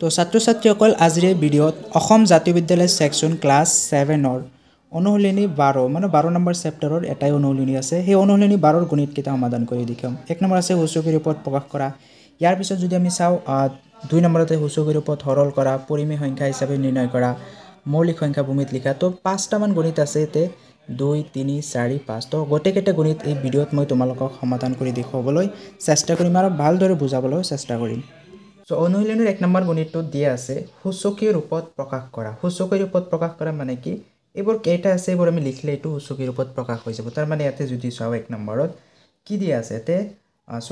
তো ছাত্ৰ-ছাত্ৰীসকল আজিৰ এই ভিডিঅ'ত অসম জাতীয় বিদ্যালয় সেকশন ক্লাছ 7ৰ অনুশীলনী 12 মানে 12 নম্বৰ চেপ্টাৰৰ এটাই অনুশীলনী আছে সেই অনুশীলনী 12ৰ গণিত কেইটা সমাধান কৰি দেখাম এক নম্বৰ আছে সূচকীৰ ওপৰত প্ৰকাশ কৰা ইয়াৰ পিছত যদি আমি চাও 2 নম্বৰতে সূচকীৰ ওপৰত সৰল কৰা পৰিমেয় সংখ্যা হিচাপে নিৰ্ণয় কৰা মৌলিক সংখ্যা ভূমিত লিখা তো 5টা মান গণিত আছে এতে 2 3 4 5 তো গোটেইকেইটা গণিত এই ভিডিঅ'ত মই তোমালোকক সমাধান কৰি দেখুৱাবলৈ চেষ্টা কৰিম আৰু ভালদৰে বুজাবলৈ চেষ্টা কৰিম So অনুশীলনীৰ 1 নম্বৰ গণিতটো দিয়া আছে সূচকীৰ ৰূপত প্ৰকাশ কৰা সূচকীৰ ৰূপত প্ৰকাশ কৰা মানে কি এইবোৰ কেইটা আছে এইবোৰ আমি লিখিলে এইটো সূচকীৰ ৰূপত প্ৰকাশ হৈ যাব তাৰ মানে ইয়াতে যদি চাও 1 নম্বৰত কি দিয়া আছে তে 6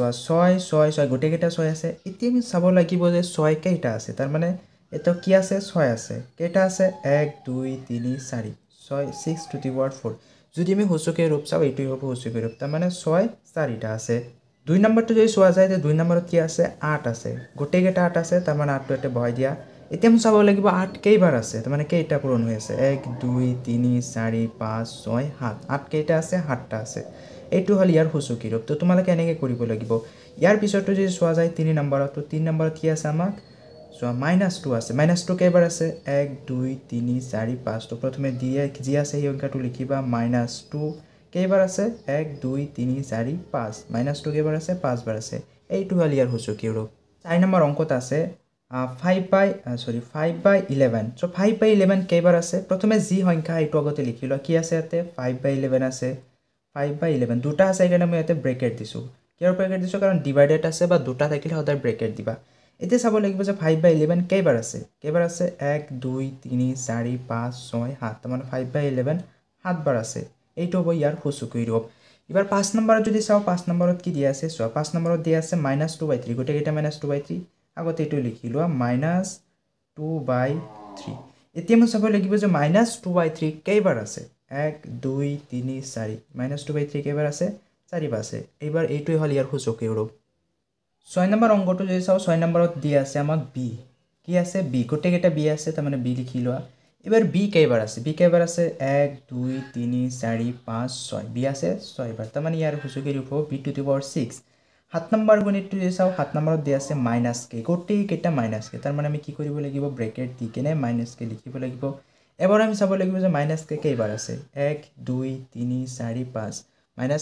6 6 গোটেই কেইটা 6 আছে এতিয়া আমি চাব লাগিব যে 6 কেইটা আছে তাৰ মানে এটা কি আছে 6 আছে কেইটা আছে 1 2 3 4 6 6 to the power 4 যদি আমি সূচকীৰ ৰূপ চাও এইটো হ'ব সূচকীৰ ৰূপ তাৰ মানে 6 4টা আছে 2 নম্বৰটো যদি চোৱা যায় তে 2 নম্বৰত কি আছে 8 আছে গোটেই কেইটা 8 আছে তাৰ মানে 8টো এতে বহাই দিয়া এতিয়া আমি চাব লাগিব 8 কেইবাৰ আছে তাৰ মানে কেইটা পূৰণ হৈ আছে 1 2 3 4 5 6 7 8 কেইটা আছে 7টা আছে এইটো হল ইয়াৰ সূচকীৰ ৰূপ তো তোমালোকে এনেকৈ কৰিব লাগিব ইয়াৰ পিছতো যদি চোৱা যায় 3 নম্বৰত তো 3 নম্বৰত কি আছে আমাক চোৱা -2 আছে -2 কেইবাৰ আছে 1 2 3 4 5 তো প্ৰথমে দিয়ে যি আছে এই সংখ্যাটো লিখিবা -2 কেইবাৰ আছে 1 2 3 4 5 -2 কেইবাৰ আছে 5 বাৰ আছে এইটো হল ইয়াৰ সূচকীৰ ৰূপ 4 নম্বৰ অংকত আছে 5/11 সো 5/11 কেইবাৰ আছে প্ৰথমে যি সংখ্যা এইটো আগতে লিখিলো কি আছে ইয়াতে 5/11 আছে 5/11 দুটা আছে কাৰণে মই ইয়াতে ব্ৰেকেট দিছো কিয় ব্ৰেকেট দিছো কাৰণ ডিভাইডেড আছে বা দুটা থাকিলে সদায় ব্ৰেকেট দিবা এতিয়া চাব লাগিব যে 5/11 কেইবাৰ আছে 1 2 3 4 5 6 7 মানে 5/11 7 বাৰ আছে এইটো হ'ব ইয়াৰ সূচকীৰ ৰূপ এবাৰ 5 নম্বৰত যদি চাও 5 নম্বৰত কি দিয়া আছে চোৱা 5 নম্বৰত দিয়া আছে -2/3 গোটেই কেইটা -2/3 আগতে এইটো লিখিলো -2/3 এতিয়া মই চাব লাগিব যে -2/3 কেইবাৰ আছে 1 2 3 4 -2/3 কেইবাৰ আছে 4 বাৰ আছে এইবাৰ এইটোই হল ইয়াৰ সূচকীৰ ৰূপ 6 নম্বৰ অংকটো যদি চাও 6 নম্বৰত দিয়া আছে আমাক b কি আছে b গোটেই কেইটা b আছে তাৰ মানে b লিখি লোৱা এবাৰ b কেইবাৰ আছে b কেইবাৰ আছে 1 2 3 4 5 6 b আছে 6 বাৰ তাৰ মানে ইয়াৰ সূচকীৰ ৰূপ হ'ব b to the power 6 7 number গণিতটো যদি চাও 7 নম্বৰত দিয়া আছে -k গোটেই কেইটা -k তাৰ মানে আমি কি কৰিব লাগিব ব্ৰেকেট দি কেনে -k লিখিব লাগিব এবাৰ আমি চাব লাগিব যে -k কেইবাৰ আছে 1 2 3 4 5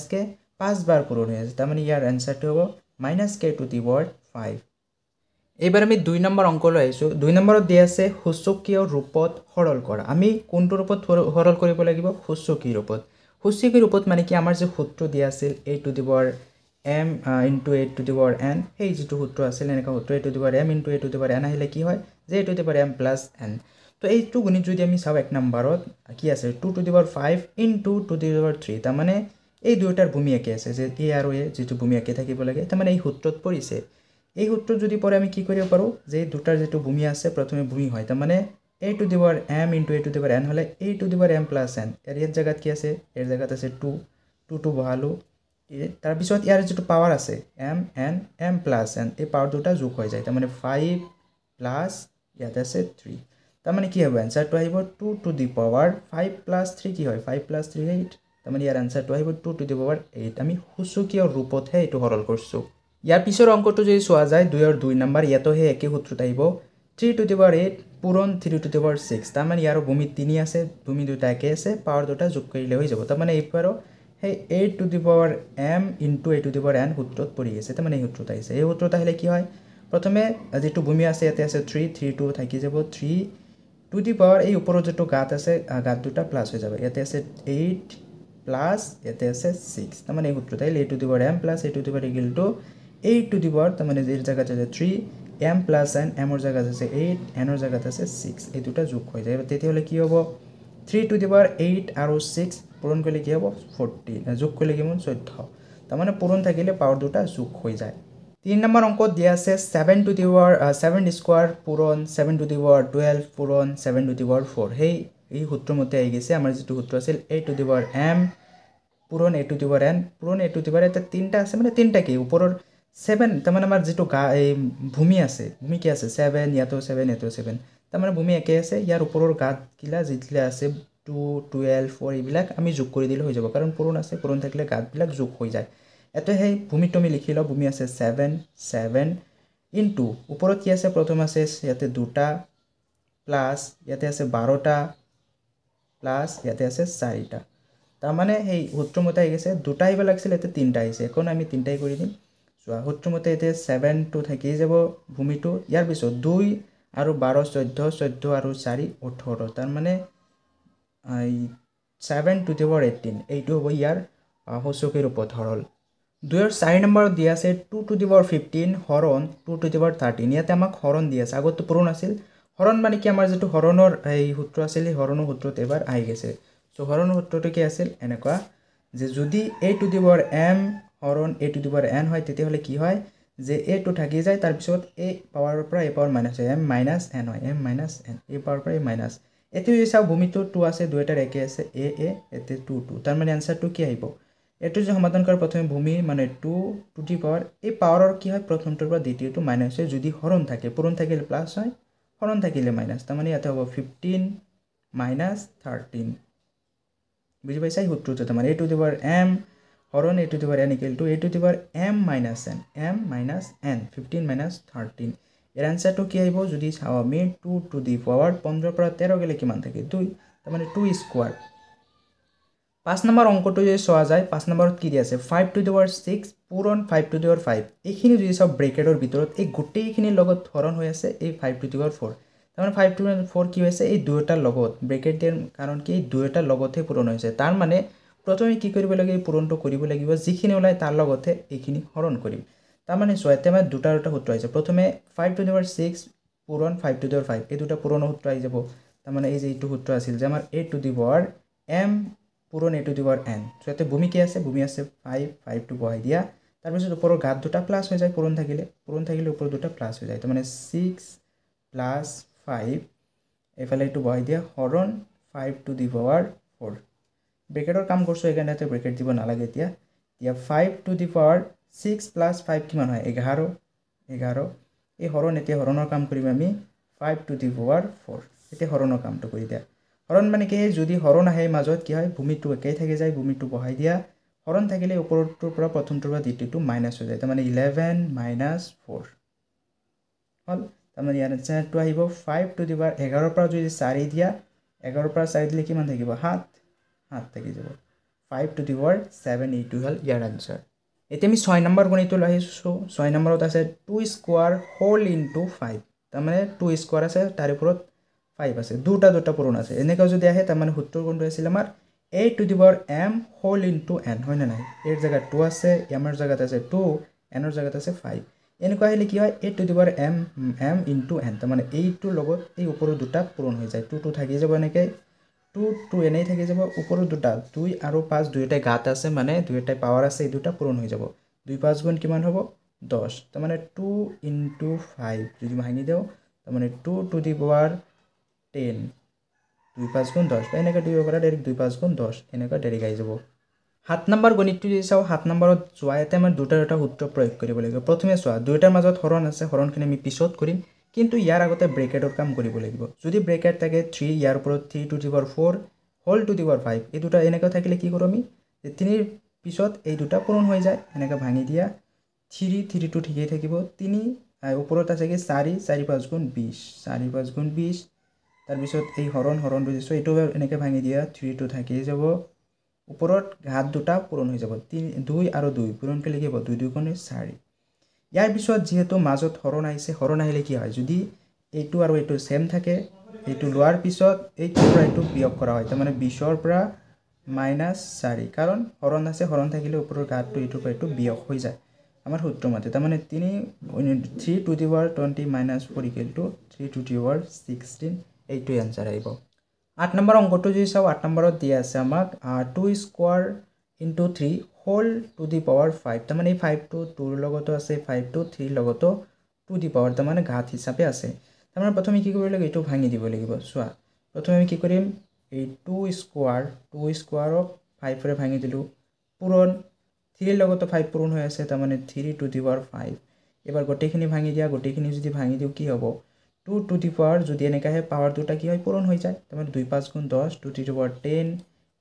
-k 5 বাৰ পূৰণ হৈ আছে তাৰ মানে ইয়াৰ আনসাৰটো হ'ব -k to the power 5 এইবাৰ আমি 2 নম্বৰ অংকলৈ আহিছো 2 নম্বৰত দিয়া আছে সূচকীয় ৰূপত সৰল কৰা আমি কোনটো ৰূপত সৰল কৰিব লাগিব সূচকীয় ৰূপত মানে কি আমাৰ যে সূত্ৰ দিয়া আছিল a to the power m into a to the power n এই যেটো সূত্ৰ আছিল এনেকা সূত্ৰ a to the power m into a to the power n আহিলে কি হয় যে a to the power m plus n তো এইটো গণিত যদি আমি চাও 1 নম্বৰত কি আছে 2 to the power 5 into 2 to the power 3 তাৰ মানে এই দুইটাৰ ভূমি একে আছে যে a আৰু a যেটো ভূমি একে থাকিব লাগে তাৰ মানে এই সূত্ৰত পৰিছে এই সূত্ৰ যদি পৰে আমি কি কৰিব পাৰো যে দুটাৰ যেটো ভূমি আছে প্ৰথমে ভূমি হয় তাৰ মানে a to the power m into a to the power n হলে a to the power m plus n ইয়াৰ জায়গাত কি আছে এৰ জায়গাত আছে 2 2 বহালো তাৰ পিছত ইয়াৰ যেটো পাৱাৰ আছে m n m plus n এই পাৱাৰ দুটা যোগ হৈ যায় তাৰ মানে 5 plus ইয়াতে আছে 3 তাৰ মানে কি হ'ব আনসাৰটো আহিব 2 to the power 5 plus 3 কি হয় 5 plus 3 8 তাৰ মানে ইয়াৰ আনসাৰটো আহিব 2 to the power 8 আমি সূচকীয় ৰূপতহে এটো সৰল কৰিছো ইয়াৰ পিছৰ অংকটো যদি চোৱা যায় 2 আৰু 2 নম্বৰ ইয়াতো হে একে সূত্ৰত আহিব 3 to the power 8 পূৰণ 3 to the power 6 তাৰ মানে ইয়াৰ ভূমি 3 আছে ভূমি দুটা একে আছে পাৱাৰ দুটা যোগ কৰিলে হৈ যাব তাৰ মানে এইবাৰো হে 8 to the power m into a to the power n সূত্ৰত পৰি আছে তাৰ মানে এই সূত্ৰত আহিছে এই সূত্ৰত আহিলে কি হয় প্ৰথমে যেটো ভূমি আছে ইয়াতে আছে 3 3 2 থাকি যাব 3 to the power এই ওপৰত যেটো গাত আছে গাত দুটা প্লাস হৈ যাব ইয়াতে আছে 8 প্লাস ইয়াতে আছে 6 তাৰ মানে এই সূত্ৰত আহিলে a to the power m plus a to the power equal to 8 to the power তাৰ মানে এর জায়গাত আছে 3 m plus n m এর জায়গাত আছে 8 n এর জায়গাত আছে 6 এই দুটা যোগ হৈ যায় তেতিয়া হলে কি হ'ব 3 to the power 8 আৰু 6 পূৰণ কৰিলে কি হ'ব 14 যোগ কৰিলে কিমান 14 তাৰ মানে পূৰণ থাকিলে পাৱাৰ দুটা যোগ হৈ যায় 3 নম্বৰ অংকত দিয়া আছে 7 to the power 7 স্কয়াৰ পূৰণ 7 to the power 12 পূৰণ 7 to the power 4 হেই এই সূত্ৰৰ মতে আহি গৈছে আমাৰ যেটো সূত্ৰ আছিল a to the power m পূৰণ a to the power n পূৰণ a to the power এটা তিনটা আছে মানে তিনটা কি ওপৰৰ 7 তাৰ মানে আমাৰ যেটো এই ভূমি আছে ভূমি কি আছে 7 ইয়াতো 7 ইয়াতো 7 তাৰ মানে ভূমি একে আছে ইয়াৰ ওপৰৰ গাত কিলা জিতলে আছে 2 12 4 এইবিলাক আমি যোগ কৰি দিলে হৈ যাব কাৰণ পূৰণ আছে পূৰণ থাকিলে গাত বিলাক যোগ হৈ যায় এতে হেই ভূমিটো আমি লিখি লও ভূমি আছে 7 7 ইনটু ওপৰত কি আছে প্ৰথম আছে ইয়াতে 2টা প্লাস ইয়াতে আছে 12টা প্লাস ইয়াতে আছে 4টা তাৰ মানে সেই সূত্ৰমতে আহি গৈছে 2টা আহিব লাগিছিল ইয়াতে 3টা আহিছে এখন আমি 3টাই কৰি দিম চোৱা সূত্ৰমতে এতিয়া 7 টো থাকি যাব ভূমিটো ইয়াৰ পিছত 2 আৰু 12 14 14 আৰু 4 18 তাৰ মানে 7 to the power 18 এইটো হ'ব ইয়াৰ সূচকীয় ৰূপত হৰল 2 আৰু 4 নম্বৰত দিয়া আছে 2 to the power 15 হৰণ 2 to the power 13 ইয়াতে আমাক হৰণ দিয়া আছে আগতো পূৰণ আছিল হৰণ মানে কি আমাৰ যেটো হৰণৰ এই সূত্ৰ আছিল এই হৰণৰ সূত্ৰত এবাৰ আহি গৈছে সো হৰণৰ সূত্ৰটো কি আছিল এনেকুৱা যে যদি a to the power m হৰণ a to the power n হয় তেতিয়া হলে কি হয় যে a টো থাকি যায় তাৰ পিছত a পাৱাৰৰ পৰা a power minus m minus n হয় m minus n a power পৰা a মাইনাস এটো হিচাপ ভূমিটো 2 আছে দুইটাৰ একে আছে a এতে 2 2 তাৰ মানে আনসাৰটো কি আহিব এটো যে সমাধান কৰাৰ প্ৰথমে ভূমি মানে 2 টু দি পাৱাৰ এই পাৱাৰৰ কি হয় প্ৰথমটোৰ পৰা দ্বিতীয়টো মাইনাস হয় যদি হৰণ থাকে পূৰণ থাকিলে প্লাস হয় হৰণ থাকিলে মাইনাস তাৰ মানে ইয়াতে হ'ব 15 মাইনাস 13 বুজি পাইছা সূত্ৰটো তাৰ মানে a to the power m হৰণ a to the power n equal to a to the power m minus n 15 minus 13 এর আনসারটো কি আহিব যদি চাও আমি 2 to the power 15 পৰা 13 গলে কিমান থাকে 2 তাৰ মানে 2 স্কয়াৰ 5 নম্বৰ অঙ্কটো যদি সোৱা যায় 5 নম্বৰত কি দি আছে 5 to the power 6 পূৰণ 5 to the power 5 এইখিনি যদি সব ব্ৰেকেটৰ ভিতৰত এই গোটেইখিনি লগত হৰণ হৈ আছে এই 5 to the power 4 তাৰ মানে 5 to the power 4 কি হৈছে এই দুয়োটাৰ লগত ব্ৰেকেট দিয়াৰ কাৰণ কি এই দুয়োটাৰ লগতে পূৰণ হৈছে তাৰ মানে প্ৰথমে কি কৰিব লাগে এই পূৰণটো কৰিব লাগিব যিখিনি ওলাই তাৰ লগতে এইখিনি হৰণ কৰিম তাৰ মানে সোৱাতে আমাৰ দুটা সূত্ৰ আছে প্ৰথমে 5 to the power 6 পূৰণ 5 to the power 5 এই দুটা পূৰণৰ সূত্ৰ আহি যাব তাৰ মানে এই যে এইটো সূত্ৰ আছিল যে আমাৰ a to the power m পূৰণ a to the power n সোৱাতে ভূমি কি আছে ভূমি আছে 5 টো বহাই দিয়া তাৰ পিছত ওপৰৰ ঘাত দুটা প্লাস হৈ যায় পূৰণ থাকিলে ওপৰ দুটা প্লাস হৈ যায় তাৰ মানে 6 প্লাস 5 এফালে এইটো বহাই দিয়া হৰণ 5 to the power 4 ব্ৰেকেটৰ কাম কৰছো এখানতে ব্ৰেকেট দিব নালাগে এতিয়া 5 to the power 6 plus 5 কিমান হয় 11 এই হৰণ এতিয়া হৰণৰ কাম কৰিম আমি 5 to the power 4 এতিয়া হৰণৰ কামটো কৰি দিয়া হৰণ মানে কি যদি হৰণ আহে মাজত কি হয় ভূমিটো একেই থাকে যায় ভূমিটো বহাই দিয়া হৰণ থাকিলে ওপৰটোৰ পৰা প্ৰথমটোৰ পৰা দ্বিতীয়টো মাইনাস হৈ যায় তাৰ মানে 11 minus 4 হল তাৰ মানে ইয়াৰ আনসাৰটো আহিব 5 to the power 11 পৰা যদি 4 দিয়া 11 পৰা 4 দিলে কিমান থাকিব 7 থাকি যাব 5 to the power 7 এইটো হল ইয়াৰ আনসাৰ এতিয়া আমি 6 নম্বৰ গণিত লৈ আহিছো 6 নম্বৰত আছে 2 স্কয়াৰ হোল ইনটু 5 তাৰ মানে 2 স্কয়াৰ আছে তাৰ ওপৰত 5 আছে দুটা পূৰণ আছে এনেকৈ যদি আহে তাৰ মানে সূত্ৰ কোনটো আছিল আমাৰ a to the power m whole into n হয় না নাই এর জায়গা 2 আছে m এর জায়গাত আছে 2 n এর জায়গাত আছে 5 এনেকৈ আহিলে কি হয় a to the power m into n তাৰ মানে এইটোৰ লগত এই ওপৰৰ দুটা পূৰণ হৈ যায় 2 থাকি যাব এনেকৈ 2 এনেই থাকি যাব ওপৰৰ দুটা 2 আৰু 5 দুইটাই ঘাত আছে মানে দুইটাই পাৱাৰ আছে এই দুটা পূৰণ হৈ যাব 2 5 গুণ কিমান হ'ব 10 তাৰ মানে 2 into 5 যদি ভাঙি দেও তাৰ মানে 2 to the power 10 2 5 গুণ 10 এনেকৈ দিব পাৰা ডাইৰেক্ট 2 5 গুণ 10 এনেকৈ ডাইৰেক্ট আহি যাব 7 নম্বৰ গণিতটো যদি চাও 7 নম্বৰত যোৱাতে আমাৰ দুটা সূত্ৰ প্ৰয়োগ কৰিব লাগিব প্ৰথমে চোৱা দুইটাৰ মাজত হৰণ আছে হৰণখিনি আমি পিছত কৰিম কিন্তু ইয়াৰ আগতে ব্ৰেকেটৰ কাম কৰিব লাগিব যদি ব্ৰেকেট থাকে 3 ইয়াৰ ওপৰত 3 to the power 4 whole to the power 5 এই দুটা এনেকৈ থাকিলে কি কৰোঁ আমি 3 পিছত এই দুটা পূৰণ হৈ যায় এনেকৈ ভাঙি দিয়া 3 টো ঠিকই থাকিব 3 ওপৰত আছে কি 4 5 গুণ 20 4 5 গুণ 20 তাৰ পিছত এই হৰণ দিছো এইটো এনেকৈ ভাঙি দিয়া 3 টো থাকি যাব ওপৰত ঘাত দুটা পূৰণ হৈ যাব 2 আৰু 2 পূৰণ কৰিলে কি হ'ব 2 2 গুণ 4 ইয়াৰ পিছত যেহেতু মাজত হৰণ আহিছে হৰণ আহিলে কি হয় যদি এইটো আৰু এইটো সেম থাকে এইটো লোৱাৰ পিছত এইটো পৰা এইটো বিয়োগ কৰা হয় তাৰ মানে 20 ৰ পৰা -4 কাৰণ হৰণ আছে হৰণ থাকিলে ওপৰৰ ঘাতটো এইটোৰ পৰা এইটো বিয়োগ হৈ যায় আমাৰ সূত্ৰ মতে তাৰ মানে 3 to the power 20 - 4 equal to 3 to the power 16 এইটো आंसर আহিব 8 নম্বৰ অংকটো যদি চাও 8 নম্বৰত দিয়া আছে আমাক 2 square into 3 whole to the power 5 তাৰ মানে 5 টো 2 ৰ লগতো আছে 5 টো 3 ৰ লগতো to the power তাৰ মানে ঘাত হিচাপে আছে তাৰ মানে প্ৰথমে কি কৰিব লাগিব এইটো ভাঙি দিব লাগিব চোৱা প্ৰথমে আমি কি কৰিম এই 2 স্কয়াৰক 5 ৰে ভাঙি দিলো পূৰণ 3 ৰ লগতো 5 পূৰণ হৈ আছে তাৰ মানে 3 to the power 5 এবাৰ গোটেইখিনি ভাঙি দিয়া গোটেইখিনি যদি ভাঙি দিও কি হ'ব 2 to the power যদি এনেকা হে পাৱাৰ দুটা কি হয় পূৰণ হৈ যায় তাৰ মানে 2 5 গুণ 10 2 to the power 10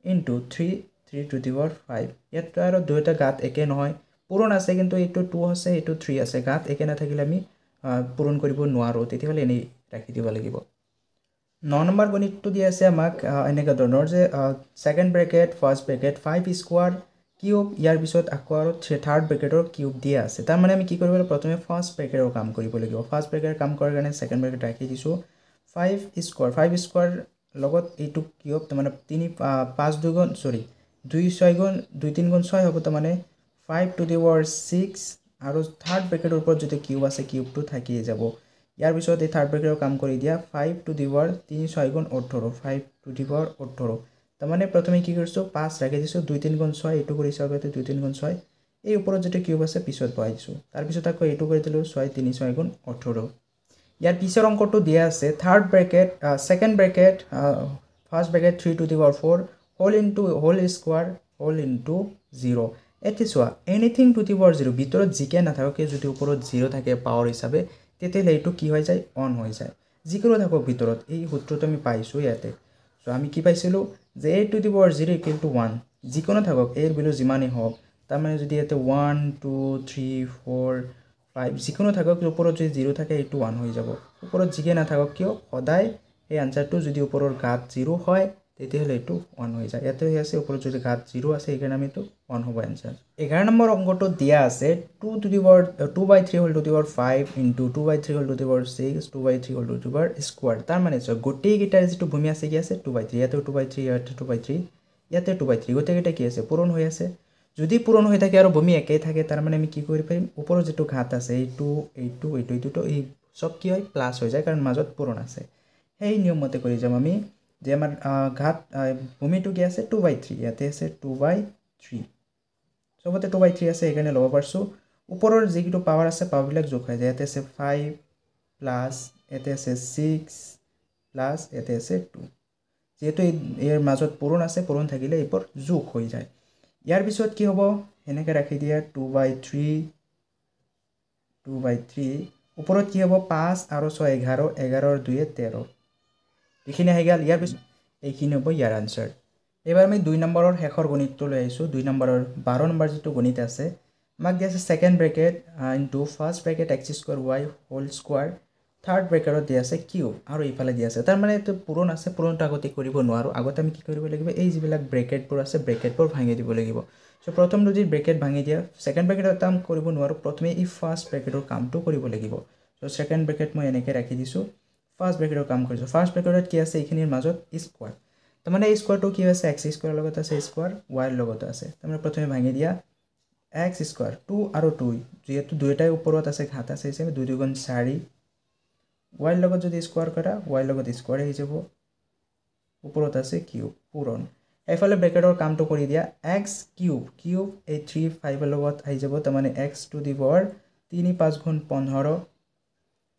into 3 to the power 5 ইয়াত আৰু দুটা ঘাত একে নহয় পূৰণ আছে কিন্তু এইটো 2 আছে এইটো 3 আছে ঘাত একে না থাকিলে আমি পূৰণ কৰিব নোৱাৰোঁ তেতিয়াহ'লে এনেই ৰাখি দিব লাগিব 9 নম্বৰ গণিতটো দি আছে আমাক এনেকুৱা ধৰণৰ যে second bracket first bracket 5 square cube ইয়াৰ পিছত আকৌ আৰু থাৰ্ড ব্ৰেকেটৰ কিউব দিয়া আছে তাৰ মানে আমি কি কৰিব লাগিব প্ৰথমে ফাৰ্ষ্ট ব্ৰেকেটৰ কাম কৰিব লাগিব ফাৰ্ষ্ট ব্ৰেকেটৰ কাম কৰাৰ কাৰণে সেকেন্ড ব্ৰেকেট ৰাখি দিছো 5 স্কোয়াৰ লগত এইটো কিউব তাৰ মানে 5 দুগুণ 2 6 গুণ 2 3 গুণ 6 হ'ব তাৰ মানে 5 টু দি পাৱাৰ 6 আৰু থাৰ্ড ব্ৰেকেটৰ ওপৰত যদি কিউব আছে কিউবটো থাকিয়ে যাব ইয়াৰ পিছত এই থাৰ্ড ব্ৰেকেটৰ কাম কৰি দিয়া 5 টু দি পাৱাৰ 3 6 গুণ 18 5 টু দি পাৱাৰ 18 তাৰ মানে প্ৰথমে কি কৰিছো 5 ৰাখি দিছো 2 3 গুণ 6 এইটো কৰিছো আগতে 2 3 গুণ 6 এই ওপৰত যেটো কিউব আছে পিছত বহাই দিছো তাৰ পিছত আকৌ এইটো কৰি দিলো 6 3 6 গুণ 18 ইয়াৰ পিছৰ অংকটো দিয়া আছে third bracket second bracket first bracket 3 to the power 4 whole square whole into 0 এটি সোয়া এনিথিং টু দি পাৱাৰ 0 ভিতৰত জিকে নাথাকে যদি ওপৰত 0 থাকে পাৱাৰ হিচাপে তেতিয়াহ'লে এইটো কি হৈ যায় অন হৈ যায় যিকোনো থাকক ভিতৰত এই সূত্ৰটো আমি পাইছো ইয়াতে সো আমি কি পাইছিলো যে a two the power 0 equal to 1 যিকোনো থাকক a এর ভ্যালু যিমানেই হোক তার মানে যদি ইয়াতে 1 2 3 4 5 যিকোনো থাকক ওপৰত যদি 0 থাকে এইটো 1 হৈ যাব ওপৰত জিকে নাথাকক কিয় সদায় এই আনসাৰটো যদি ওপৰৰ ঘাত 0 হয় তেতিয়াহ'লে এইটো 1 হৈ যায় ইয়াতে হৈ আছে ওপৰত যদি ঘাত 0 আছে এইকাৰণে আমি এইটো 1 হ'ব আনসাৰ 11 নম্বৰ অংকটো দিয়া আছে 2 to the power 2/3 whole to the power 5 into 2/3 whole to the power 6 2/3 whole to the power square তাৰ মানে গোটেই গিটাৰ যেটো ভূমি আছে কি আছে 2/3 ইয়াতে 2/3 ইয়াতে 2/3 ইয়াতে 2/3 গোটেই গিটা কি আছে পূৰণ হৈ আছে যদি পূৰণ হৈ থাকে আৰু ভূমি একেই থাকে তাৰ মানে আমি কি কৰি পাৰিম ওপৰৰ যেটো ঘাত আছে এইটো এই সব কি হয় প্লাস হৈ যায় কাৰণ মাজত পূৰণ আছে সেই নিয়ম মতে কৰি যাম আমি যে আমাৰ ঘাত ভূমিটো কি আছে 2/3 ইয়াতে আছে 2/3 সবতে 2/3 আছে এখানে লব পারছো উপৰৰ যেটো পাৱাৰ আছে পাৱাৰবিলাক যোগ হৈ যায় ইয়াতে আছে 5 প্লাস ইয়াতে আছে 6 প্লাস ইয়াতে আছে 2 যেহেতু এর মাজত পূৰণ আছে পূৰণ থাকিলে এইপৰ যোগ হৈ যায় ইয়াৰ পিছত কি হ'ব এনেকৈ ৰাখি দিয়া 2/3 ওপৰত কি হ'ব 5 আৰু 6 11 11 আৰু 2 13 এইখিনি আহি গেল ইয়াৰ পিছত এইখিনি হ'ব ইয়াৰ আনসাৰ এবাৰ আমি 2 নম্বৰৰ শেষৰ গণিতটো লৈ আইছো 2 নম্বৰৰ 12 নম্বৰ যেটো গণিত আছে আমাক দিয়া আছে second bracket into first bracket x square y whole square third ব্ৰেকেটত দিয়া আছে কিউব আৰু ইফালে দিয়া আছে তাৰ মানে এটো পূৰণ আছে পূৰণটো আগতে কৰিব নোৱাৰো আগতে আমি কি কৰিব লাগিব এই যিবিলাক ব্ৰেকেটবোৰ আছে ব্ৰেকেটবোৰ ভাঙি দিব লাগিব সো প্ৰথম যদি ব্ৰেকেট ভাঙি দিয়া সেকেন্ড ব্ৰেকেটৰ কাম কৰিব নোৱাৰো প্ৰথমে এই ফাৰ্ষ্ট ব্ৰেকেটৰ কামটো কৰিব লাগিব সো সেকেন্ড ব্ৰেকেট মই এনেকৈ ৰাখি দিছো ফাৰ্ষ্ট ব্ৰেকেটৰ কাম কৰিছো ফাৰ্ষ্ট ব্ৰেকেটত কি আছে এইখিনিৰ মাজত স্কয়াৰ তাৰ মানে স্কয়াৰটো কি আছে x স্কয়াৰ লগত আছে স্কয়াৰ y লগত আছে তাৰ মানে প্ৰথমে ভাঙি দিয়া x স্কয়াৰ 2 আৰু 2 যেহেতু দুইটাই ওপৰত আছে ঘাত আছে হিচাপে 2 2 গুণ 4 y লগত যদি স্কয়াৰ কৰা y লগত স্কয়াৰ হৈ যাব ওপৰত আছে কিউব পূৰণ এফালে ব্ৰেকেটৰ কামটো কৰি দিয়া x কিউব এই 3 5 ৰ লগত আহি যাব তাৰ মানে x টু দি পাৱাৰ 3 5 গুণ 15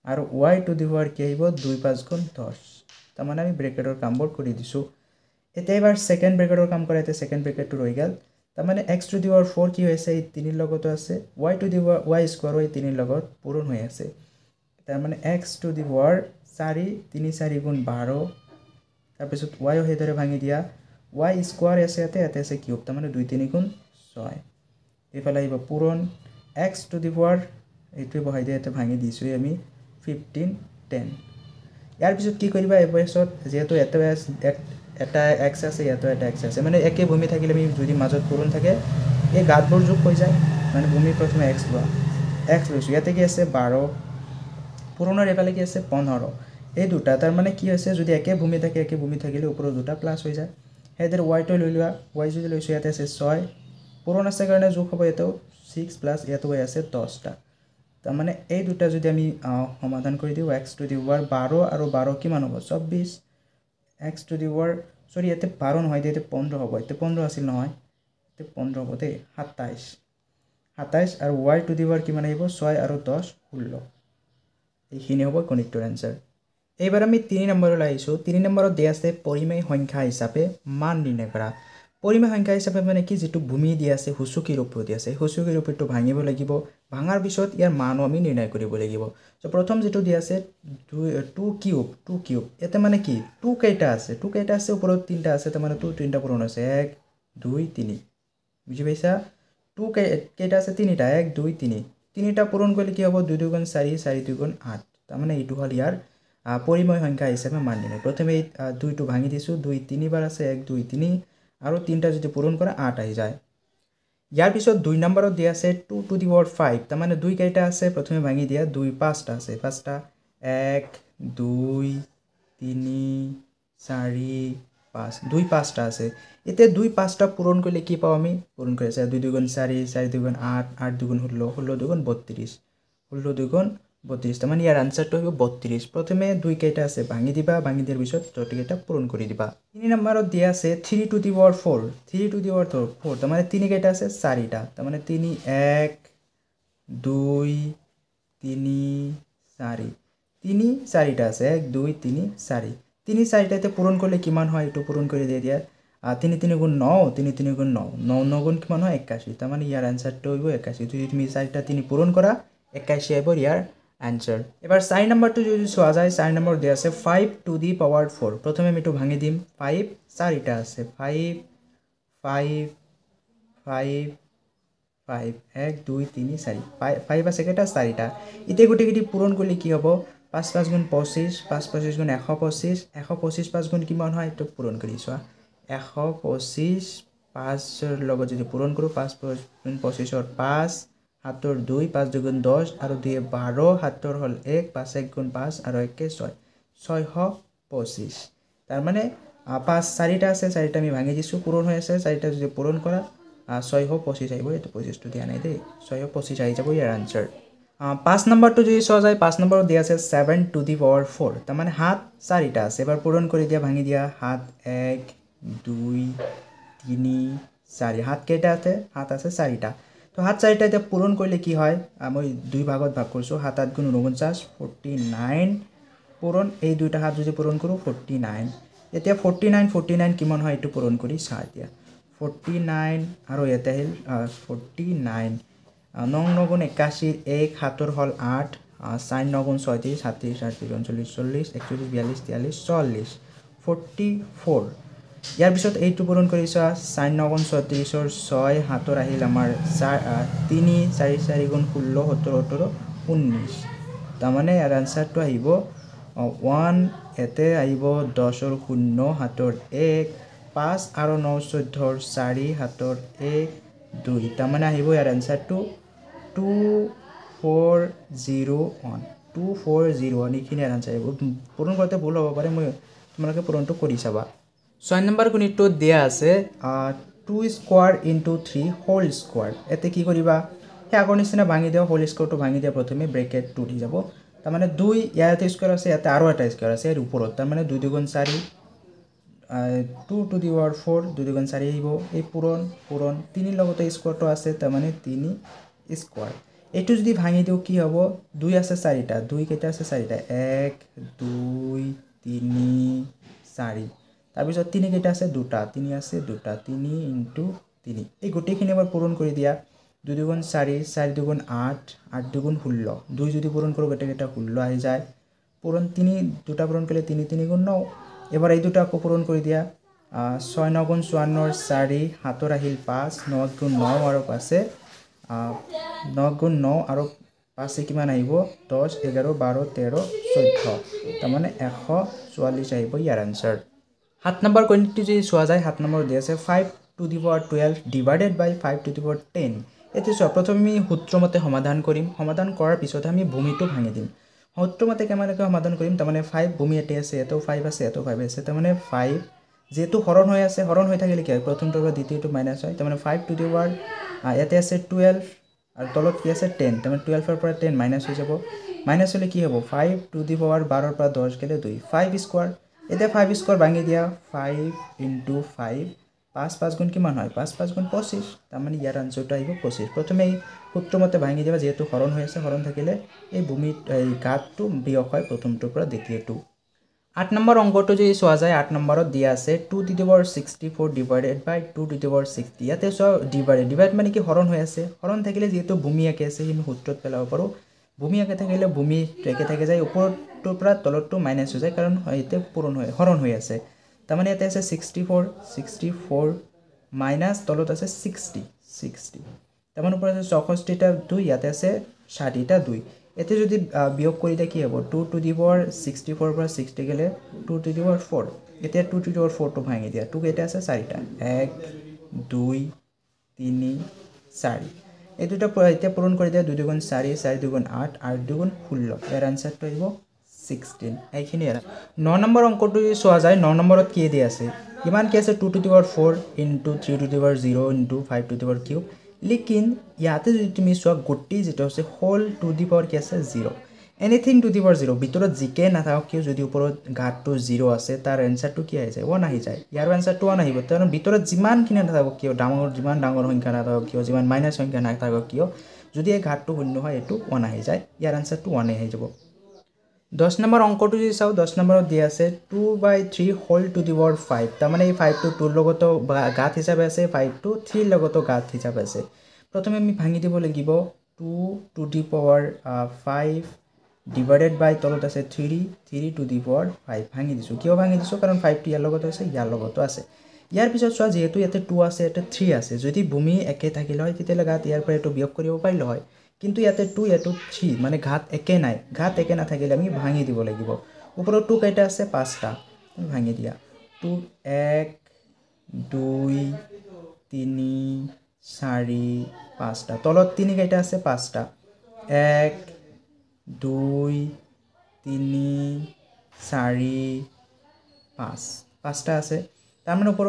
আৰু y টু দি পাৱাৰ কি আহিব 2 5 গুণ 10 তাৰ মানে আমি ব্ৰেকেটৰ কামবোৰ কৰি দিছো এতিয়া এবাৰ সেকেন্ড ব্ৰেকেটৰ কাম কৰাইতে সেকেন্ড ব্ৰেকেটটো ৰৈ গেল তাৰ মানে x টু দি পাৱাৰ 4 কি হৈছে এই 3 ৰ লগত আছে y two the power y square এই 3 ৰ লগত পূৰণ হৈ আছে তাৰ মানে x টু দি পাৱাৰ 4 3 4 গুণ 12 তাৰ পিছত y ও হেদৰে ভাঙি দিয়া y স্কয়াৰ আছে ইয়াতে আছে কিউব তাৰ মানে 2 3 গুণ 6 এফালে আহিব পূৰণ x টু দি পাৱাৰ এইটো বহাই দিয়া ইয়াতে ভাঙি দিছো আমি 15 10 ইয়াৰ পিছত কি কৰিবা এবাৰছত যেহেতু এটা x আছে ইয়াতে এটা x আছে মানে একে ভূমি থাকিলে আমি যদি মাজত পূৰণ থাকে এই ঘাতবোৰ যোগ হৈ যায় মানে ভূমি প্ৰথমে x লোৱা x লৈছো ইয়াতে কি আছে 12 পূৰণৰ এফালে কি আছে 15 এই দুটা তাৰ মানে কি হৈছে যদি একে ভূমি থাকে একে ভূমি থাকিলে ওপৰৰ দুটা প্লাস হৈ যায় হেদাৰ y টো লৈ লোৱা y যদি লৈছো ইয়াতে আছে 6 পূৰণ আছে কাৰণে যোগ হ'ব এটো 6 প্লাস ইয়াতে হৈ আছে 10 টা তাৰ মানে এই দুটা যদি আমি সমাধান কৰি দিও x টু দি পাৱাৰ 12 আৰু 12 কিমান হ'ব 24 x টু দি পাৱাৰ সৰি ইয়াতে 12 নহয় ইয়াতে 15 হ'ব ইয়াতে 15 আছিল নহয় ইয়াতে 15 হ'ব দে 27 আৰু y টু দি পাৱাৰ কিমান আহিব 6 আৰু 10 16 এইখিনি হ'ব গণিতটোৰ আনসাৰ এইবাৰ আমি 3 নম্বৰলৈ আহিছো 3 নম্বৰত দিয়া আছে পৰিমেয় সংখ্যা হিচাপে মান নিৰ্ণয় কৰা পৰিমেয় সংখ্যা হিচাপে মানে কি যেটো ভূমি দিয়া আছে হুচুকি ৰূপত দিয়া আছে হুচুকি ৰূপটো ভাঙিব লাগিব ভাঙাৰ পিছত ইয়াৰ মানও আমি নিৰ্ণয় কৰিব লাগিব সো প্ৰথম যেটো দিয়া আছে 2 কিউব এতে মানে কি 2 কেইটা আছে ওপৰত 3টা আছে তাৰ মানে 2 3টা পূৰণ আছে 1 2 3 বুজি পাইছা 2 কেইটা আছে 3টা 1 2 3 তিনিটা পূৰণ কৰিলে কি হ'ব 2 2 গুণ 4 4 2 গুণ 8 তাৰমানে এইটো হ'ল ইয়াৰ পৰিমেয় সংখ্যা হিচাপে মান দিলে প্ৰথমে 2টো ভাঙি দিছোঁ 2 তিনিবাৰ আছে 1 2 3 আৰু তিনিটা যদি পূৰণ কৰে 8 আহি যায় ইয়াৰ পিছত 2 নম্বৰত দিয়া আছে 2 to the power 5 তাৰমানে 2 কেইটা আছে প্ৰথমে ভাঙি দিয়া 2 5টা আছে 5টা 1 2 3 4 5 2 5টা আছে এতিয়া 2 5টা পূৰণ কৰিলে কি পাওঁ আমি পূৰণ কৰি আছে 2 2 গুণ 4 4 2 গুণ 8 8 2 গুণ 16 16 2 গুণ 32 16 2 গুণ 32 তাৰমানে ইয়াৰ আনসাৰটো হ'ব 32 প্ৰথমে 2 কেইটা আছে ভাঙি দিবা ভাঙি দিয়াৰ পিছত টটেলটা পূৰণ কৰি দিবা 3 নম্বৰত দিয়া আছে 3 to the power 4 3 to the power 4 তাৰমানে 3 কেইটা আছে 4টা তাৰমানে 3 1 2 3 4 3 4টা আছে 1 2 3 4 3 4টাতে পূৰণ কৰিলে কিমান হয় এটো পূৰণ কৰি দিয়া 3 3 গুণ 9 3 3 গুণ 9 9 9 গুণ কিমান হয় 81 তাৰমানে ইয়াৰ আনসাৰটো হ'ব 81 যদি তুমি 4টা 3 পূৰণ কৰা 81 আহিব ইয়াৰ আনসাৰ এবাৰ 4 নম্বৰটো যদি চোৱা যায় 4 নম্বৰ দিয়া আছে 5 to the power 4 প্ৰথমে আমি এটো ভাঙি দিম 5 4টা আছে 5 5 5 5 1 2 3 4 5 আছে কেইটা 4টা ইতে গুটিকেইটি পূৰণ কৰিলে কি হ'ব 5 5 গুণ 25 5 25 গুণ 125 125 5 গুণ কিমান হয় এটো পূৰণ কৰি চোৱা 125 5 ৰ লগত যদি পূৰণ কৰো 5 গুণ 25 ৰ 5 7 ৰ 2 5 2 গুণ 10 আৰু 2 12 7 ৰ হল 1 5 1 গুণ 5 আৰু 1 6 625 তাৰ মানে 5 4টা আছে 4টা আমি ভাঙি দিছো পূৰণ হৈ আছে 4টা যদি পূৰণ কৰা 625 আহিব এটো 25 টো দিয়া নাই দেই 625 আহি যাব ইয়াৰ আনসাৰ 5 নম্বৰটো যদি চোৱা যায় 5 নম্বৰত দিয়া আছে 7 to the power 4 তাৰ মানে 7 4টা আছে এবাৰ পূৰণ কৰি দিয়া ভাঙি দিয়া 7 1 2 3 4 7 কেইটা আছে 7 আছে 4টা তো 7 4টা এটা পূৰণ কৰিলে কি হয় মই দুই ভাগত ভাগ কৰিছো 7 8 গুণ 49 49 পূৰণ এই দুইটা হাত যদি পূৰণ কৰো 49 এতিয়া 49 49 কিমান হয় এটো পূৰণ কৰি চা দিয়া 49 আৰু এটা হিল 49 9 9 গুণ 81 1 7 ৰ হল 8 4 9 গুণ 36 37 38 39 40 41 42 43 44 ইয়াৰ পিছত এইটো পূৰণ কৰিছা 4 9 গুণ 36 ৰ 6 7 ৰ আহিল আমাৰ 3 4 4 গুণ 16 17 18 19 তাৰমানে ইয়াৰ আনসাৰটো আহিব 1 এতে আহিব 10 ৰ 0 7 ৰ 1 5 আৰু 9 14 ৰ 4 7 ৰ 1 2 তাৰমানে আহিব ইয়াৰ আনসাৰটো 2401 2401 এইখিনি আনসাৰ আহিব পূৰণ কৰতে ভুল হ'ব পাৰে মই তোমালোকে পূৰণটো কৰি চাবা 6 নম্বৰ গণিতটো দিয়া আছে 2 স্কয়াৰ ইনটু 3 হোল স্কয়াৰ এতে কি কৰিবা হে আগৰ নিচিনা ভাঙি দিও হোল স্কয়াৰটো ভাঙি দিয়া প্ৰথমে ব্ৰেকেট 2 দি যাব তাৰ মানে 2 ইয়াতে স্কয়াৰ আছে ইয়াতে আৰু এটা স্কয়াৰ আছে এৰ ওপৰত তাৰ মানে 2 2 গুণ 4 2 to the power 4 2 2 গুণ 4 আহিব এই পূৰণ পূৰণ 3 লগতে স্কয়াৰটো আছে তাৰ মানে 3 স্কয়াৰ এটো যদি ভাঙি দিও কি হ'ব 2 আছে 4টা 2 কেইটা আছে 4টা 1 2 3 4 তাৰ পিছত 3 কেইটা আছে 2টা 3 আছে 2টা 3 ইনটু 3 এই গোটেইখিনি এবাৰ পূৰণ কৰি দিয়া 2 2 গুণ 4 4 2 গুণ 8 8 2 গুণ 16 2 যদি পূৰণ কৰো গোটেইটা 16 আহি যায় পূৰণ 3 দুটা পূৰণ কৰিলে 3 3 গুণ 9 এবাৰ এই দুটা পূৰণ কৰি দিয়া 6 9 গুণ 54 ৰ 4 7 ৰ আহিল 5 9 গুণ 9 আৰু 5 9 গুণ 9 আৰু 5 কিমান আহিব 10 11 12 13 14 তাৰ মানে 144 আহিব ইয়াৰ আনসাৰ 7 নম্বৰ গণিতটো যদি চোৱা যায় 7 নম্বৰ দি আছে 5 to the power 12 divided by 5 to the power 10 এতে চোৱা প্ৰথমে আমি সূত্ৰমতে সমাধান কৰিম সমাধান কৰাৰ পিছত আমি ভূমিটো ভাঙি দিম সূত্ৰমতে কেনেকৈ সমাধান কৰিম তাৰ মানে 5 ভূমি এতে আছে এটো 5 আছে এটো 5 আছে তাৰ মানে 5 যেটো হৰণ হৈ আছে হৰণ হৈ থাকিলে কি হয় প্ৰথমটোৰ পৰা দ্বিতীয়টো মাইনাস হয় তাৰ মানে 5 to the power এতে আছে 12 আৰু তলত কি আছে 10 তাৰ মানে 12 ৰ পৰা 10 মাইনাস হৈ যাব মাইনাস হলে কি হ'ব 5 to the power 12 ৰ পৰা 10 গলে 2 5 স্কয়াৰ এতে 5 স্কয়াৰ ভাঙি দিয়া 5 into 5 5 5 গুণ কিমান হয় 5 5 গুণ 25 তাৰ মানে ইয়াৰ আনসাৰটো আহিব 25 প্ৰথমে সূত্ৰমতে ভাঙি দিবা যেহেতু হৰণ হৈ আছে হৰণ থাকিলে এই ভূমিত এই ঘাতটো বিয়োগ হয় প্ৰথমটোৰ পৰা দ্বিতীয়টো 8 নম্বৰ অংকটো যদি চোৱা যায় 8 নম্বৰত দিয়া আছে 2 to the power 64 divided by 2 to the power 60 ইয়াতে চোৱা ডিভাইড মানে কি হৰণ হৈ আছে হৰণ থাকিলে যেহেতু ভূমি একে আছে আমি সূত্ৰত পেলাব পাৰো ভূমি একে থাকিলে ভূমি একে থাকে যায় ওপৰটোৰ পৰা তলতটো মাইনাস হৈ যায় কাৰণ এতে পূৰণ হয় হৰণ হৈ আছে তাৰ মানে এতে আছে 64 মাইনাস তলত আছে 60 তাৰ মানে ওপৰত আছে 64 টা 2 ইয়াতে আছে 60টা 2 এতে যদি বিয়োগ কৰি দিয়া কি হ'ব 2 টু দি পাৱাৰ 64 পৰা 60 গেলে 2 টু দি পাৱাৰ 4 এতিয়া 2 টু দি পাৱাৰ 4 টো ভাঙি দিয়া 2 কেইটা আছে 4টা 1 2 3 4 এই দুটা এতিয়া পূৰণ কৰি দিয়া 2 2 4 4 2 8 8 2 16 ইয়াৰ আনসাৰটো আহিব 16 এইখিনি আৰু 9 নম্বৰ অংকটো যদি চোৱা যায় 9 নম্বৰত কি দিয়া আছে কিমান কি আছে 2 to the power 4 into 3 to the power 0 into 5 to the power cube लेकिन ইয়াতে যদি তুমি চোৱা গোটেই যেটো আছে হোল টু দি পাৱাৰ কি আছে 0 এনিথিং টু দি পাৱাৰ 0 ভিতৰত জিকে নাথাকক কিয় যদি ওপৰত ঘাতটো 0 আছে তাৰ আনসাৰটো কি আহি যায় 1 আহি যায় ইয়াৰ আনসাৰটো 1 আহিব কাৰণ ভিতৰত যিমান কিনে নাথাকক কিয় ডাঙৰ যিমান ডাঙৰ সংখ্যা নাথাকক কিয় যিমান মাইনাস সংখ্যা নাথাকক কিয় যদি এই ঘাতটো শূন্য হয় এটো 1 আহি যায় ইয়াৰ আনসাৰটো 1 আহি যাব 10 নম্বৰ অংকটো যদি চাও 10 নম্বৰত দিয়া আছে 2/3 হোল টু দি পাৱাৰ 5 তাৰ মানে এই 5 টো 2 লগতো ঘাত হিচাপে আছে 5 টো 3 লগতো ঘাত হিচাপে আছে প্ৰথমে আমি ভাঙি দিব লাগিব 2 টু দি পাৱাৰ 5 ডিভাইডেড বাই তলত আছে 3 টু দি পাৱাৰ 5 ভাঙি দিছো কিয় ভাঙি দিছো কাৰণ 5 টো ইয়াৰ লগতো আছে ইয়াৰ লগতো আছে ইয়াৰ পিছত চোৱা যেহেতু ইয়াতে 2 আছে ইয়াতে 3 আছে যদি ভূমি একে থাকিলে হয় তেতিয়া ঘাত ইয়াৰ পৰা এটো বিয়োগ কৰিব পাৰিলে হয় কিন্তু ইয়াতে 2 ইয়াতে 3 মানে ঘাত একে নাই ঘাত একে না থাকিলে আমি ভাঙি দিব লাগিব ওপৰত 2 কেইটা আছে 5টা ভাঙি দিয়া 2 1 2 3 4 5টা তলত 3 কেইটা আছে 5টা 1 2 3 4 5 5টা আছে তাৰ মানে ওপৰৰ